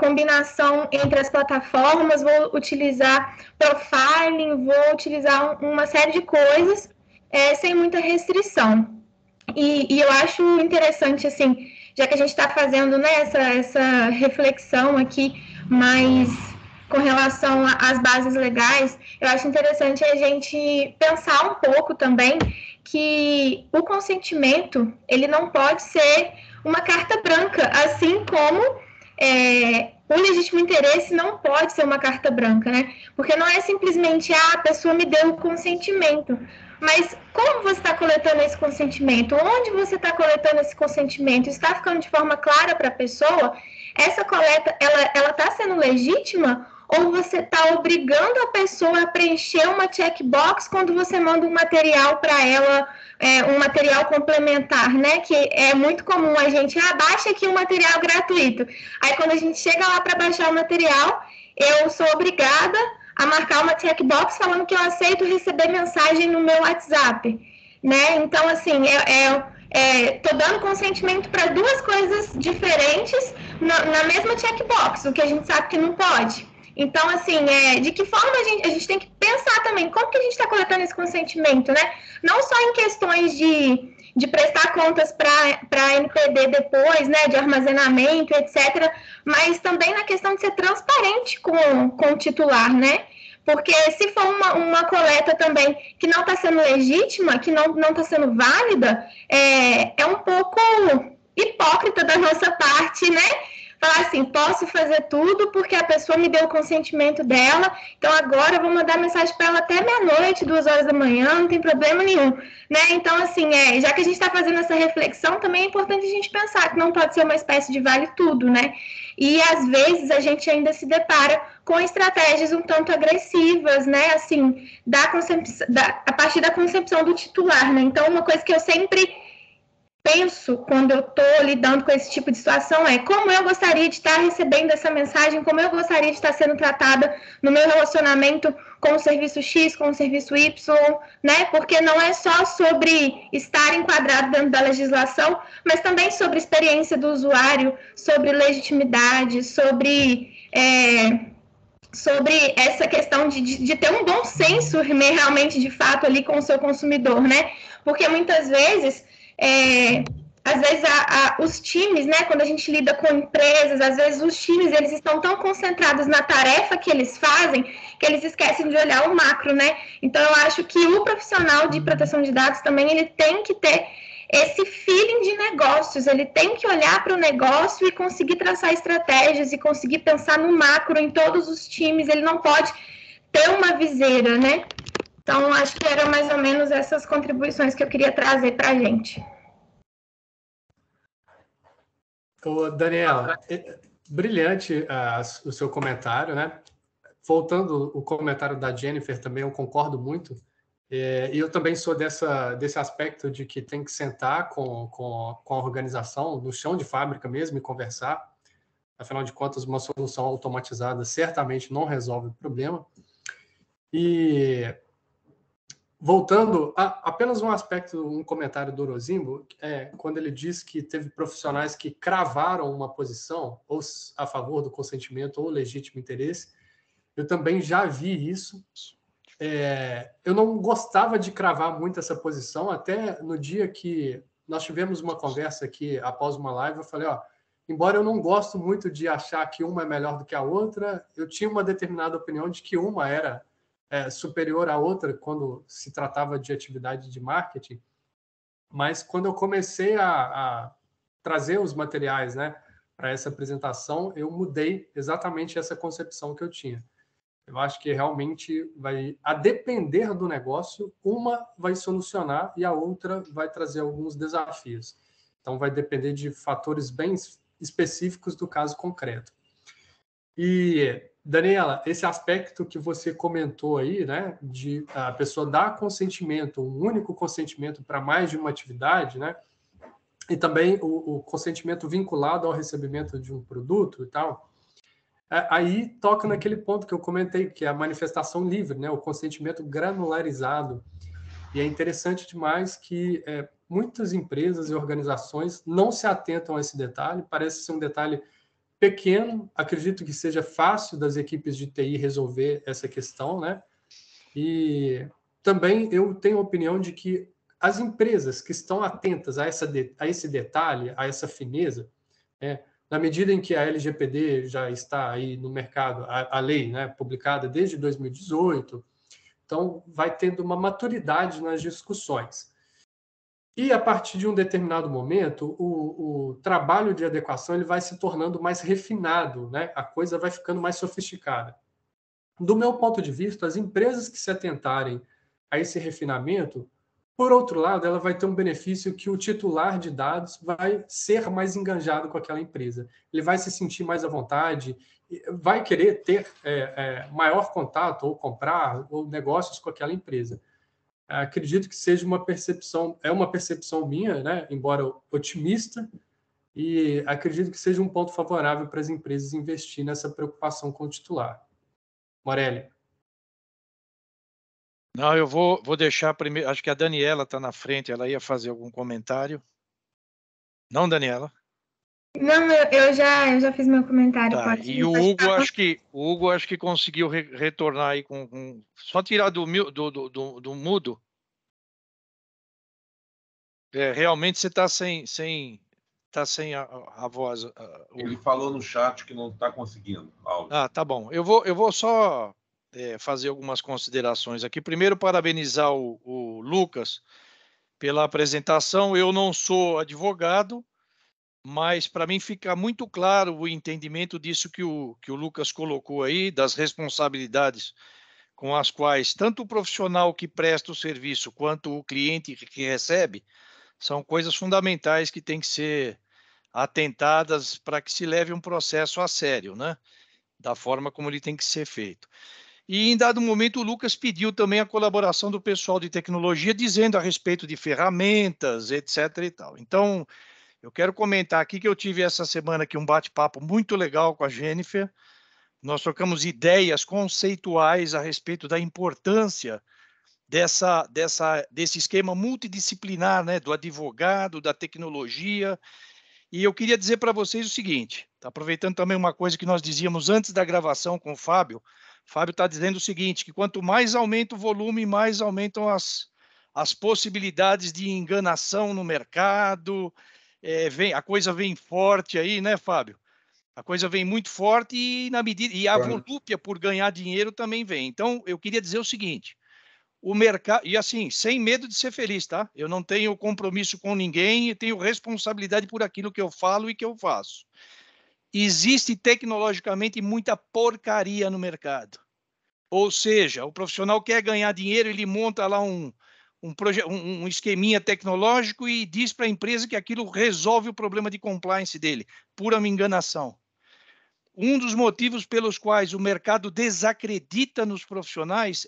F: combinação entre as plataformas, vou utilizar profiling, vou utilizar uma série de coisas sem muita restrição. E eu acho interessante, assim, já que a gente está fazendo, né, essa reflexão aqui, mas com relação às bases legais, eu acho interessante a gente pensar um pouco também que o consentimento, ele não pode ser uma carta branca, assim como o legítimo interesse não pode ser uma carta branca, né? Porque não é simplesmente, a pessoa me deu o consentimento, Mas como você está coletando esse consentimento? Onde você está coletando esse consentimento? Está ficando de forma clara para a pessoa? Essa coleta, ela está sendo legítima? Ou você está obrigando a pessoa a preencher uma checkbox quando você manda um material para ela, um material complementar, né? Que é muito comum a gente, baixa aqui um material gratuito. Aí, quando a gente chega lá para baixar o material, eu sou obrigada a marcar uma checkbox falando que eu aceito receber mensagem no meu WhatsApp, né? Então, assim, tô dando consentimento para duas coisas diferentes na mesma checkbox, o que a gente sabe que não pode. Então, assim, de que forma a gente tem que pensar também, como que a gente está coletando esse consentimento, né? Não só em questões de prestar contas para a NPD depois, né, de armazenamento, etc., mas também na questão de ser transparente com o titular, né? Porque se for uma coleta também que não está sendo legítima, que não está sendo válida, é um pouco hipócrita da nossa parte, né? Falar assim, posso fazer tudo porque a pessoa me deu o consentimento dela, então agora eu vou mandar mensagem para ela até meia-noite, 2 horas da manhã, não tem problema nenhum, né? Então, assim, já que a gente está fazendo essa reflexão, também é importante a gente pensar que não pode ser uma espécie de vale tudo, né? E, às vezes, a gente ainda se depara com estratégias um tanto agressivas, né? Assim, a partir da concepção do titular, né? Então, uma coisa que eu sempre penso quando eu estou lidando com esse tipo de situação como eu gostaria de estar recebendo essa mensagem, como eu gostaria de estar sendo tratada no meu relacionamento com o serviço X, com o serviço Y, né? Porque não é só sobre estar enquadrado dentro da legislação, mas também sobre experiência do usuário, sobre legitimidade, sobre essa questão de ter um bom senso realmente, de fato, ali com o seu consumidor, né? Porque muitas vezes, os times, né, quando a gente lida com empresas, às vezes os times, eles estão tão concentrados na tarefa que eles fazem, que eles esquecem de olhar o macro, né? Então, eu acho que o profissional de proteção de dados também, ele tem que ter esse feeling de negócios, ele tem que olhar para o negócio e conseguir traçar estratégias e conseguir pensar no macro em todos os times, ele não pode ter uma viseira, né? Então, acho que eram mais ou menos essas contribuições que eu queria trazer para a gente.
C: Ô, Daniela, brilhante o seu comentário, né? Voltando o comentário da Jennifer também, eu concordo muito. E eu também sou desse aspecto de que tem que sentar com a organização, no chão de fábrica mesmo, e conversar. Afinal de contas, uma solução automatizada certamente não resolve o problema. E voltando, apenas um aspecto, um comentário do Orozimbo, quando ele diz que teve profissionais que cravaram uma posição, ou a favor do consentimento ou legítimo interesse, eu também já vi isso. Eu não gostava de cravar muito essa posição, até no dia que nós tivemos uma conversa aqui, após uma live, eu falei, embora eu não gosto muito de achar que uma é melhor do que a outra, eu tinha uma determinada opinião de que uma era superior à outra quando se tratava de atividade de marketing, mas quando eu comecei a trazer os materiais, né, para essa apresentação, eu mudei exatamente essa concepção que eu tinha. Eu acho que realmente a depender do negócio, uma vai solucionar e a outra vai trazer alguns desafios. Então, vai depender de fatores bem específicos do caso concreto. E, Daniela, esse aspecto que você comentou aí, né, de a pessoa dar consentimento, um único consentimento para mais de uma atividade, né, e também o consentimento vinculado ao recebimento de um produto e tal, aí toca naquele ponto que eu comentei, que é a manifestação livre, né, o consentimento granularizado. E é interessante demais que muitas empresas e organizações não se atentam a esse detalhe, parece ser um detalhe pequeno, acredito que seja fácil das equipes de TI resolver essa questão, né? E também eu tenho a opinião de que as empresas que estão atentas a esse detalhe, a essa fineza, na medida em que a LGPD já está aí no mercado, a lei, né, publicada desde 2018, então vai tendo uma maturidade nas discussões. E, a partir de um determinado momento, o trabalho de adequação ele vai se tornando mais refinado, né? A coisa vai ficando mais sofisticada. Do meu ponto de vista, as empresas que se atentarem a esse refinamento Por outro lado, ela vai ter um benefício que o titular de dados vai ser mais enganjado com aquela empresa. Ele vai se sentir mais à vontade, vai querer ter maior contato, ou comprar, ou negócios com aquela empresa. Acredito que seja uma percepção minha, né? Embora otimista, e acredito que seja um ponto favorável para as empresas investir nessa preocupação com o titular. Morelli.
E: Não, eu vou deixar primeiro. Acho que a Daniela está na frente, ela ia fazer algum comentário. Não, Daniela?
F: Não, eu já fiz meu comentário.
E: Tá.
F: Pode,
E: E o
F: pode
E: Hugo,
F: falar.
E: acho que conseguiu retornar aí só tirar do mudo. Realmente você está sem a voz.
A: Ele falou no chat que não está conseguindo áudio.
E: Tá bom. Eu vou só fazer algumas considerações aqui. Primeiro, parabenizar o Lucas pela apresentação. Eu não sou advogado, mas para mim fica muito claro o entendimento disso que o Lucas colocou aí, das responsabilidades com as quais tanto o profissional que presta o serviço quanto o cliente que recebe são coisas fundamentais que têm que ser atentadas para que se leve um processo a sério, né? Da forma como ele tem que ser feito. E em dado momento o Lucas pediu também a colaboração do pessoal de tecnologia, dizendo a respeito de ferramentas, etc. e tal. Então, eu quero comentar aqui que eu tive essa semana aqui um bate-papo muito legal com a Jennifer. Nós trocamos ideias conceituais a respeito da importância desse esquema multidisciplinar, né, do advogado, da tecnologia. E eu queria dizer para vocês o seguinte, aproveitando também uma coisa que nós dizíamos antes da gravação com o Fábio está dizendo o seguinte, que quanto mais aumenta o volume, mais aumentam as possibilidades de enganação no mercado. A coisa vem forte aí, né, Fábio? A coisa vem muito forte e a volúpia por ganhar dinheiro também vem. Então, eu queria dizer o seguinte, o mercado, e assim, sem medo de ser feliz, tá? Eu não tenho compromisso com ninguém e tenho responsabilidade por aquilo que eu falo e que eu faço. Existe tecnologicamente muita porcaria no mercado. Ou seja, o profissional quer ganhar dinheiro, ele monta lá um esqueminha tecnológico e diz para a empresa que aquilo resolve o problema de compliance dele. Pura enganação. Um dos motivos pelos quais o mercado desacredita nos profissionais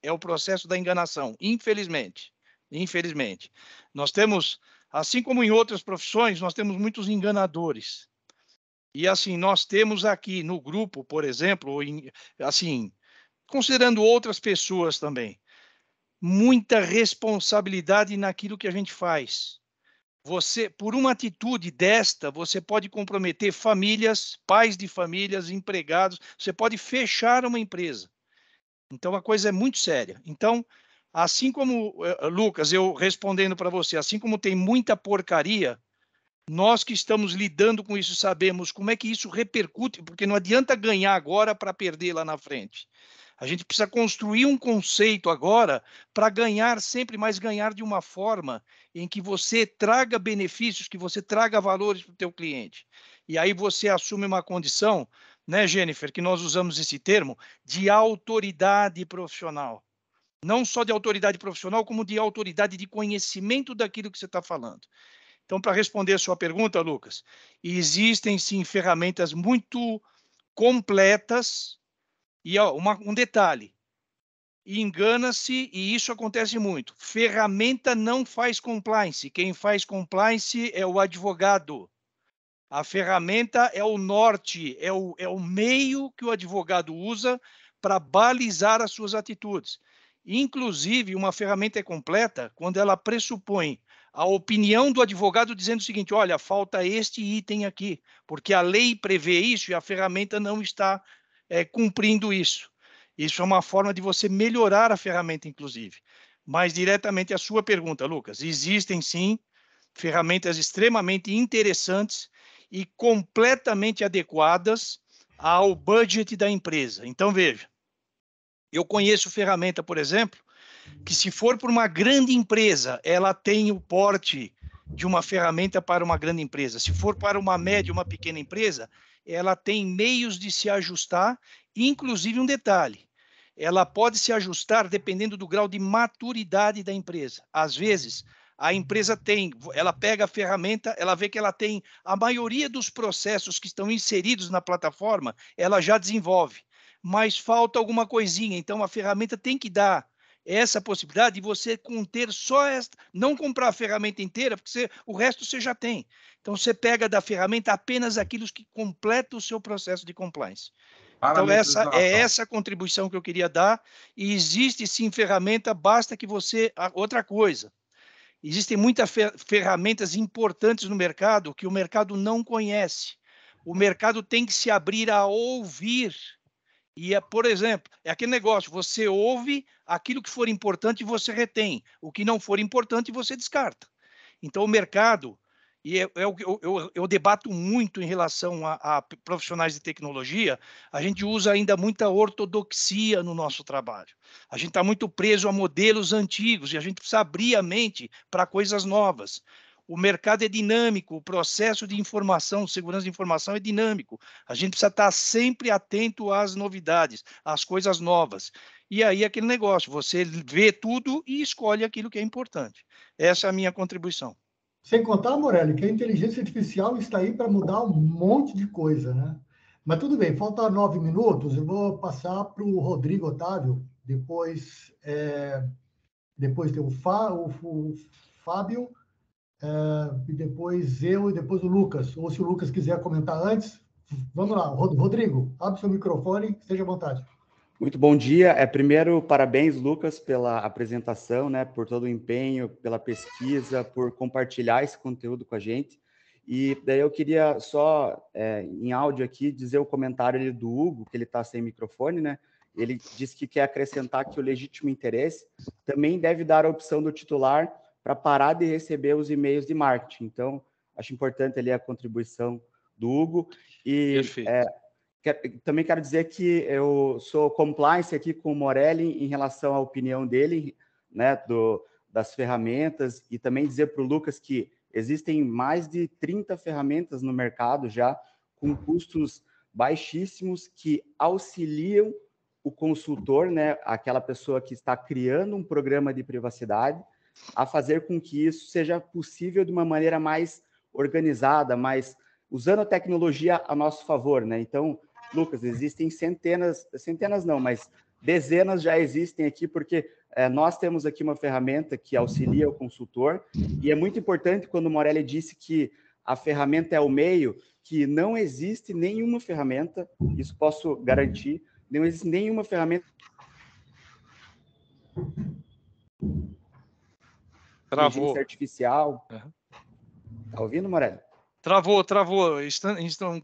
E: é o processo da enganação, infelizmente. Infelizmente. Nós temos, assim como em outras profissões, nós temos muitos enganadores. E assim, nós temos aqui no grupo, por exemplo, assim, considerando outras pessoas também, muita responsabilidade naquilo que a gente faz. Você, por uma atitude desta, você pode comprometer famílias, pais de famílias, empregados, você pode fechar uma empresa. Então, a coisa é muito séria. Então, assim como, Lucas, eu respondendo para você, assim como tem muita porcaria, nós que estamos lidando com isso sabemos como é que isso repercute, porque não adianta ganhar agora para perder lá na frente. A gente precisa construir um conceito agora para ganhar sempre, mais ganhar de uma forma em que você traga benefícios, que você traga valores para o teu cliente. E aí você assume uma condição, né, Jennifer, que nós usamos esse termo, de autoridade profissional. Não só de autoridade profissional, como de autoridade de conhecimento daquilo que você está falando. Então, para responder a sua pergunta, Lucas, existem sim ferramentas muito completas. E um detalhe, engana-se, e isso acontece muito, ferramenta não faz compliance, quem faz compliance é o advogado. A ferramenta é o norte, é o meio que o advogado usa para balizar as suas atitudes. Inclusive, uma ferramenta é completa quando ela pressupõe a opinião do advogado dizendo o seguinte, olha, falta este item aqui, porque a lei prevê isso e a ferramenta não está cumprindo isso. Isso é uma forma de você melhorar a ferramenta, inclusive. Mas diretamente a sua pergunta, Lucas, existem sim ferramentas extremamente interessantes e completamente adequadas ao budget da empresa. Então, veja, eu conheço ferramenta, por exemplo, que se for por uma grande empresa, ela tem o porte de uma ferramenta para uma grande empresa. Se for para uma média, uma pequena empresa, ela tem meios de se ajustar, inclusive um detalhe. ela pode se ajustar dependendo do grau de maturidade da empresa. Às vezes, a empresa ela pega a ferramenta, ela vê que ela tem a maioria dos processos que estão inseridos na plataforma, ela já desenvolve, mas falta alguma coisinha, então a ferramenta tem que dar essa possibilidade de você conter só esta, não comprar a ferramenta inteira, porque o resto você já tem. Então, você pega da ferramenta apenas aquilo que completa o seu processo de compliance. Então, essa contribuição que eu queria dar, e existe sim ferramenta, basta que você... Outra coisa, existem muitas ferramentas importantes no mercado que o mercado não conhece. O mercado tem que se abrir a ouvir. E, por exemplo, é aquele negócio, você ouve aquilo que for importante e você retém. O que não for importante, você descarta. Então, o mercado, e eu debato muito em relação a profissionais de tecnologia, a gente usa ainda muita ortodoxia no nosso trabalho. A gente está muito preso a modelos antigos e a gente precisa abrir a mente para coisas novas. O mercado é dinâmico, o processo de informação, segurança de informação é dinâmico. A gente precisa estar sempre atento às novidades, às coisas novas. E aí aquele negócio, você vê tudo e escolhe aquilo que é importante. Essa é a minha contribuição.
B: Sem contar, Morelli, que a inteligência artificial está aí para mudar um monte de coisa, né? Mas tudo bem, faltam 9 minutos, eu vou passar para o Rodrigo Otávio, depois tem o Fábio, e depois eu e depois o Lucas. Ou se o Lucas quiser comentar antes, vamos lá. Rodrigo, abre seu microfone, esteja à vontade.
G: Muito bom dia. Primeiro, parabéns, Lucas, pela apresentação, né, por todo o empenho, pela pesquisa, por compartilhar esse conteúdo com a gente. E daí eu queria só, em áudio aqui, dizer o comentário do Hugo, que ele está sem microfone, né? Ele disse que quer acrescentar que o legítimo interesse também deve dar a opção do titular para parar de receber os e-mails de marketing. Então, acho importante ali a contribuição do Hugo. E também quero dizer que eu sou compliance aqui com o Morelli em relação à opinião dele, né, das ferramentas, e também dizer para o Lucas que existem mais de 30 ferramentas no mercado já, com custos baixíssimos, que auxiliam o consultor, né, aquela pessoa que está criando um programa de privacidade, a fazer com que isso seja possível de uma maneira mais organizada, mais usando a tecnologia a nosso favor, né? Então, Lucas, existem centenas não, mas dezenas já existem aqui, porque nós temos aqui uma ferramenta que auxilia o consultor, e é muito importante quando o Morelli disse que a ferramenta é o meio, que não existe nenhuma ferramenta, isso posso garantir, não existe nenhuma ferramenta.
E: Travou.
G: Inteligência artificial. Tá ouvindo, Morelli?
E: Travou.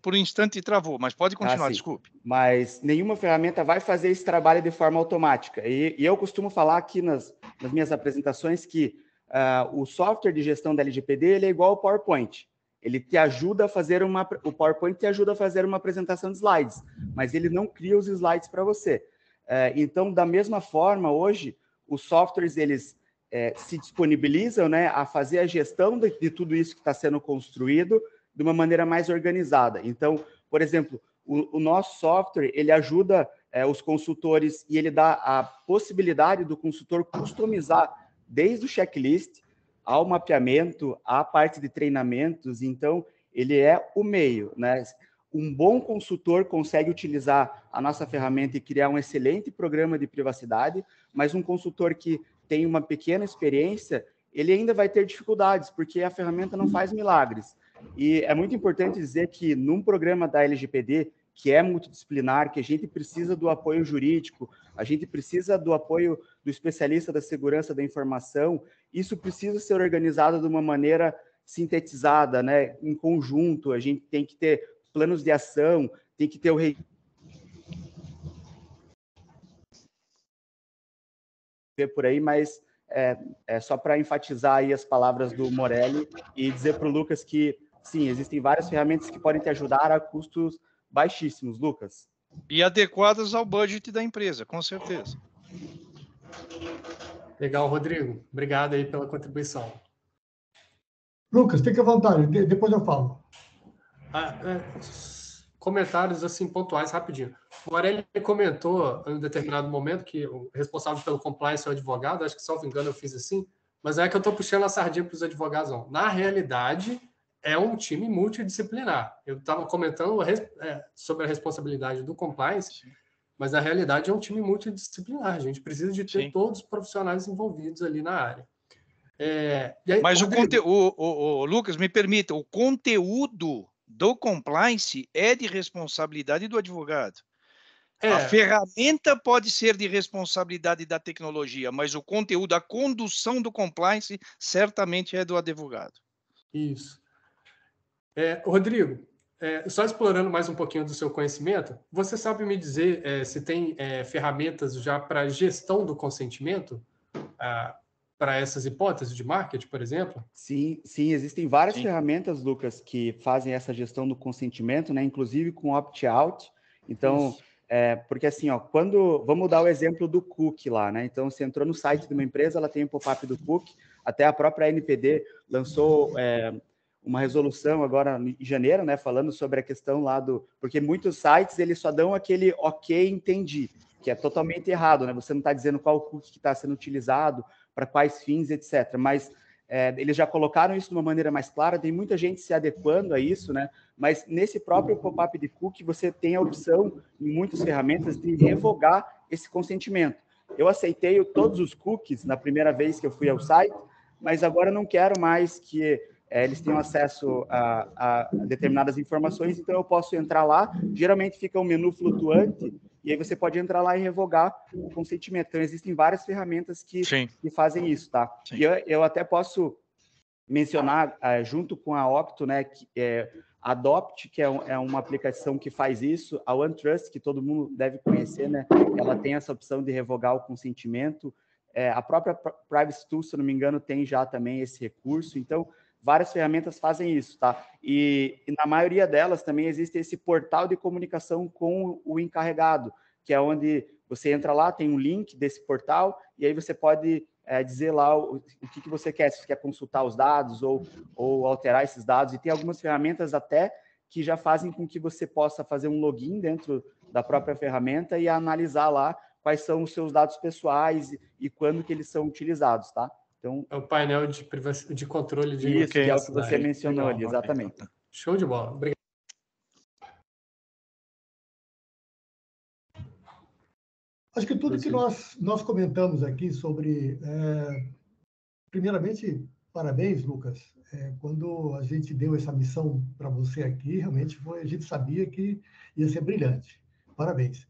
E: Por um instante travou, mas pode continuar, desculpe.
G: Mas nenhuma ferramenta vai fazer esse trabalho de forma automática. E eu costumo falar aqui nas minhas apresentações que o software de gestão da LGPD ele é igual ao PowerPoint. Ele te ajuda a fazer o PowerPoint te ajuda a fazer uma apresentação de slides, mas ele não cria os slides para você. Então, da mesma forma, hoje, os softwares, eles se disponibilizam, né, a fazer a gestão de tudo isso que está sendo construído de uma maneira mais organizada. Então, por exemplo, o nosso software, ele ajuda os consultores e ele dá a possibilidade do consultor customizar desde o checklist ao mapeamento, à parte de treinamentos. Então, ele é o meio, né? Um bom consultor consegue utilizar a nossa ferramenta e criar um excelente programa de privacidade, mas um consultor que tem uma pequena experiência, ele ainda vai ter dificuldades, porque a ferramenta não faz milagres. E é muito importante dizer que num programa da LGPD, que é multidisciplinar, que a gente precisa do apoio jurídico, a gente precisa do apoio do especialista da segurança da informação, isso precisa ser organizado de uma maneira sintetizada, né, em conjunto, a gente tem que ter planos de ação, tem que ter o por aí, mas é só para enfatizar aí as palavras do Morelli e dizer para o Lucas que, sim, existem várias ferramentas que podem te ajudar a custos baixíssimos, Lucas.
E: E adequadas ao budget da empresa, com certeza.
C: Legal, Rodrigo. Obrigado aí pela contribuição.
B: Lucas, fique à vontade, depois eu falo.
C: comentários assim pontuais rapidinho. O Aurélio comentou em um determinado momento que o responsável pelo compliance é o advogado, acho que, salvo engano, eu fiz assim, mas não é que eu estou puxando a sardinha para os advogados, não. Na realidade, é um time multidisciplinar. Eu estava comentando sobre a responsabilidade do compliance, mas na realidade é um time multidisciplinar. A gente precisa de ter todos os profissionais envolvidos ali na área. Aí,
E: mas Lucas, me permita, o conteúdo do compliance é de responsabilidade do advogado. A ferramenta pode ser de responsabilidade da tecnologia, mas o conteúdo, a condução do compliance, certamente é do advogado.
C: Isso. Rodrigo, só explorando mais um pouquinho do seu conhecimento, você sabe me dizer se tem ferramentas já para gestão do consentimento para essas hipóteses de marketing, por exemplo?
G: Sim, existem várias ferramentas, Lucas, que fazem essa gestão do consentimento, né? Inclusive com opt-out. Então, porque assim, vamos dar o exemplo do cookie lá, né? Então, você entrou no site de uma empresa, ela tem o pop-up do cookie, até a própria NPD lançou uma resolução agora em janeiro, né? Falando sobre a questão lá porque muitos sites, eles só dão aquele ok, entendi, que é totalmente errado, né? Você não está dizendo qual cookie que está sendo utilizado, para quais fins, etc. Mas eles já colocaram isso de uma maneira mais clara, tem muita gente se adequando a isso, né? Mas nesse próprio pop-up de cookie, você tem a opção, em muitas ferramentas, de revogar esse consentimento. Eu aceitei todos os cookies na primeira vez que eu fui ao site, mas agora não quero mais que eles tenham acesso a determinadas informações, então eu posso entrar lá, geralmente fica um menu flutuante, e aí você pode entrar lá e revogar o consentimento. Então, existem várias ferramentas que fazem isso, tá? Sim. E eu até posso mencionar, junto com a Opto, né, que a Adopt, que é uma aplicação que faz isso, a OneTrust, que todo mundo deve conhecer, né? Ela tem essa opção de revogar o consentimento. A própria Privacy Tool, se não me engano, tem já também esse recurso. Então, várias ferramentas fazem isso, tá? E na maioria delas também existe esse portal de comunicação com o encarregado, que é onde você entra lá, tem um link desse portal, e aí você pode dizer lá o que você quer, se você quer consultar os dados ou alterar esses dados, e tem algumas ferramentas até que já fazem com que você possa fazer um login dentro da própria ferramenta e analisar lá quais são os seus dados pessoais e quando que eles são utilizados, tá? Então,
C: é o painel de controle de
G: isso, que é o que você mencionou ali, exatamente.
C: Show de bola. Obrigado.
B: Acho que tudo que nós comentamos aqui sobre... primeiramente, parabéns, Lucas. Quando a gente deu essa missão para você aqui, realmente a gente sabia que ia ser brilhante. Parabéns.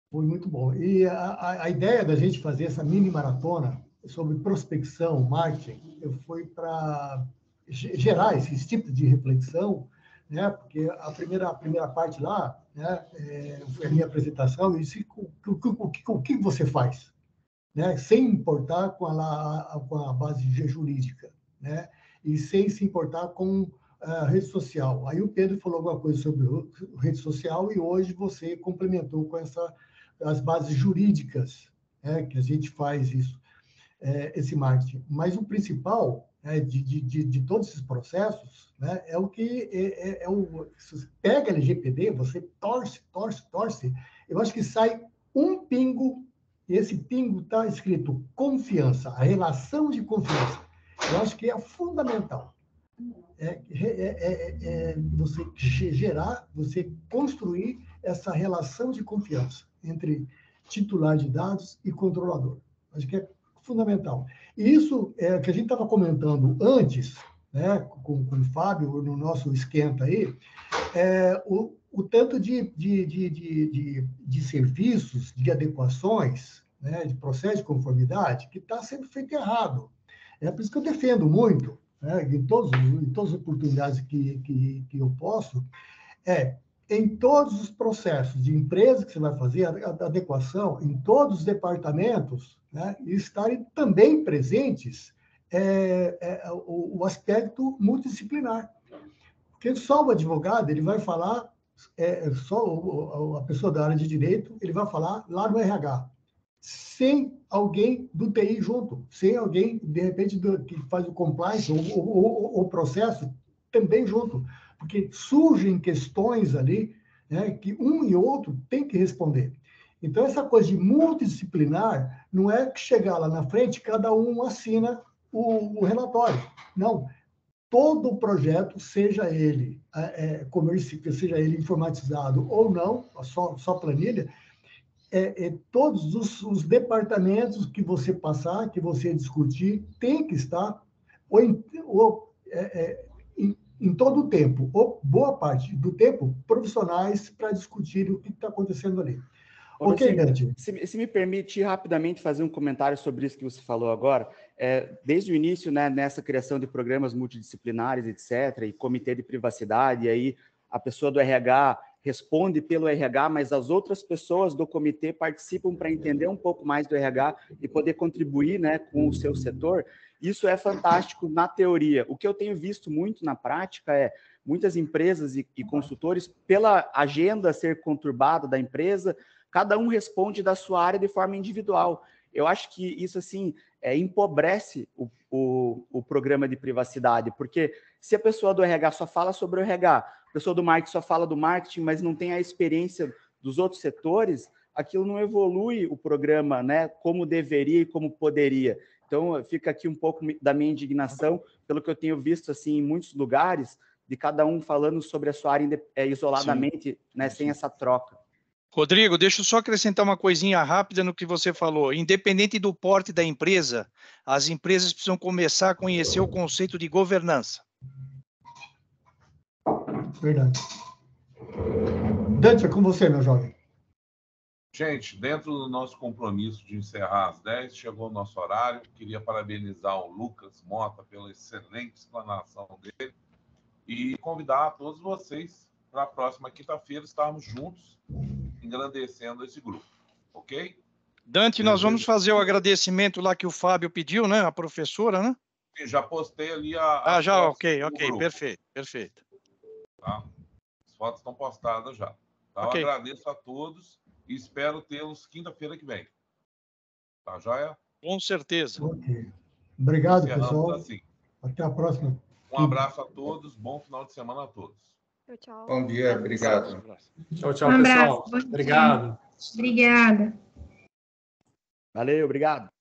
B: Foi muito bom. E a ideia da gente fazer essa mini maratona sobre prospecção, marketing, foi para gerar esse tipo de reflexão, né? Porque a primeira parte lá, né, foi a minha apresentação, e disse o que você faz, né? Sem importar com a base jurídica, né? E sem se importar com a rede social. Aí o Pedro falou alguma coisa sobre rede social e hoje você complementou com as bases jurídicas, né, que a gente faz isso. Esse marketing. Mas o principal de todos esses processos, né, é o que se você pega LGPD, você torce, eu acho que sai um pingo, e esse pingo está escrito confiança, a relação de confiança. Eu acho que é fundamental. Você gerar, você construir essa relação de confiança entre titular de dados e controlador. Acho que é fundamental. E isso é que a gente estava comentando antes, né, com o Fábio, no nosso esquenta aí, o tanto de serviços, de adequações, né, de processo de conformidade, que está sendo feito errado. É por isso que eu defendo muito, né, em todas as oportunidades que eu posso, em todos os processos de empresa que você vai fazer, a adequação, em todos os departamentos, né, e estarem também presentes o aspecto multidisciplinar. Porque só o advogado, ele vai falar, só a pessoa da área de direito, ele vai falar lá no RH, sem alguém do TI junto, sem alguém, de repente, que faz o compliance ou o processo também junto. Porque surgem questões ali, né, que um e outro tem que responder. Então, essa coisa de multidisciplinar não é que chegar lá na frente, cada um assina o relatório. Não. Todo o projeto, seja ele seja ele informatizado ou não, só planilha, todos os departamentos que você passar, que você discutir, tem que estar em todo o tempo, ou boa parte do tempo, profissionais para discutir o que está acontecendo ali. Ok, Dante?
G: Se me permite rapidamente fazer um comentário sobre isso que você falou agora, desde o início, né, nessa criação de programas multidisciplinares, etc., e comitê de privacidade, e aí a pessoa do RH responde pelo RH, mas as outras pessoas do comitê participam para entender um pouco mais do RH e poder contribuir, né, com o seu setor. Isso é fantástico na teoria. O que eu tenho visto muito na prática é muitas empresas e consultores, pela agenda ser conturbada da empresa, cada um responde da sua área de forma individual. Eu acho que isso, assim, empobrece o programa de privacidade, porque se a pessoa do RH só fala sobre o RH, a pessoa do marketing só fala do marketing, mas não tem a experiência dos outros setores, aquilo não evolui o programa, né, como deveria e como poderia. Então, fica aqui um pouco da minha indignação, pelo que eu tenho visto, assim, em muitos lugares, de cada um falando sobre a sua área isoladamente, né, sem essa troca.
E: Rodrigo, deixa eu só acrescentar uma coisinha rápida no que você falou. Independente do porte da empresa, as empresas precisam começar a conhecer o conceito de governança.
B: Verdade. Dante, é com você, meu jovem.
A: Gente, dentro do nosso compromisso de encerrar às 10, chegou o nosso horário. Queria parabenizar o Lucas Mota pela excelente explanação dele e convidar a todos vocês para a próxima quinta-feira estarmos juntos, engrandecendo esse grupo, ok?
E: Dante, nós vamos fazer o agradecimento lá que o Fábio pediu, né? A professora, né?
A: E já postei ali
E: já, ok,
A: grupo.
E: perfeito.
A: Tá? As fotos estão postadas já. Tá?
E: Okay.
A: Eu agradeço a todos e espero tê-los quinta-feira que vem. Tá, joia?
E: Com certeza.
B: Ok. Obrigado, pessoal.
A: Assim.
B: Até a próxima.
A: Um abraço a todos, bom final de semana a todos.
D: Tchau.
H: Bom dia, obrigado.
C: Tchau, pessoal. Obrigado.
F: Obrigada.
G: Valeu, obrigado.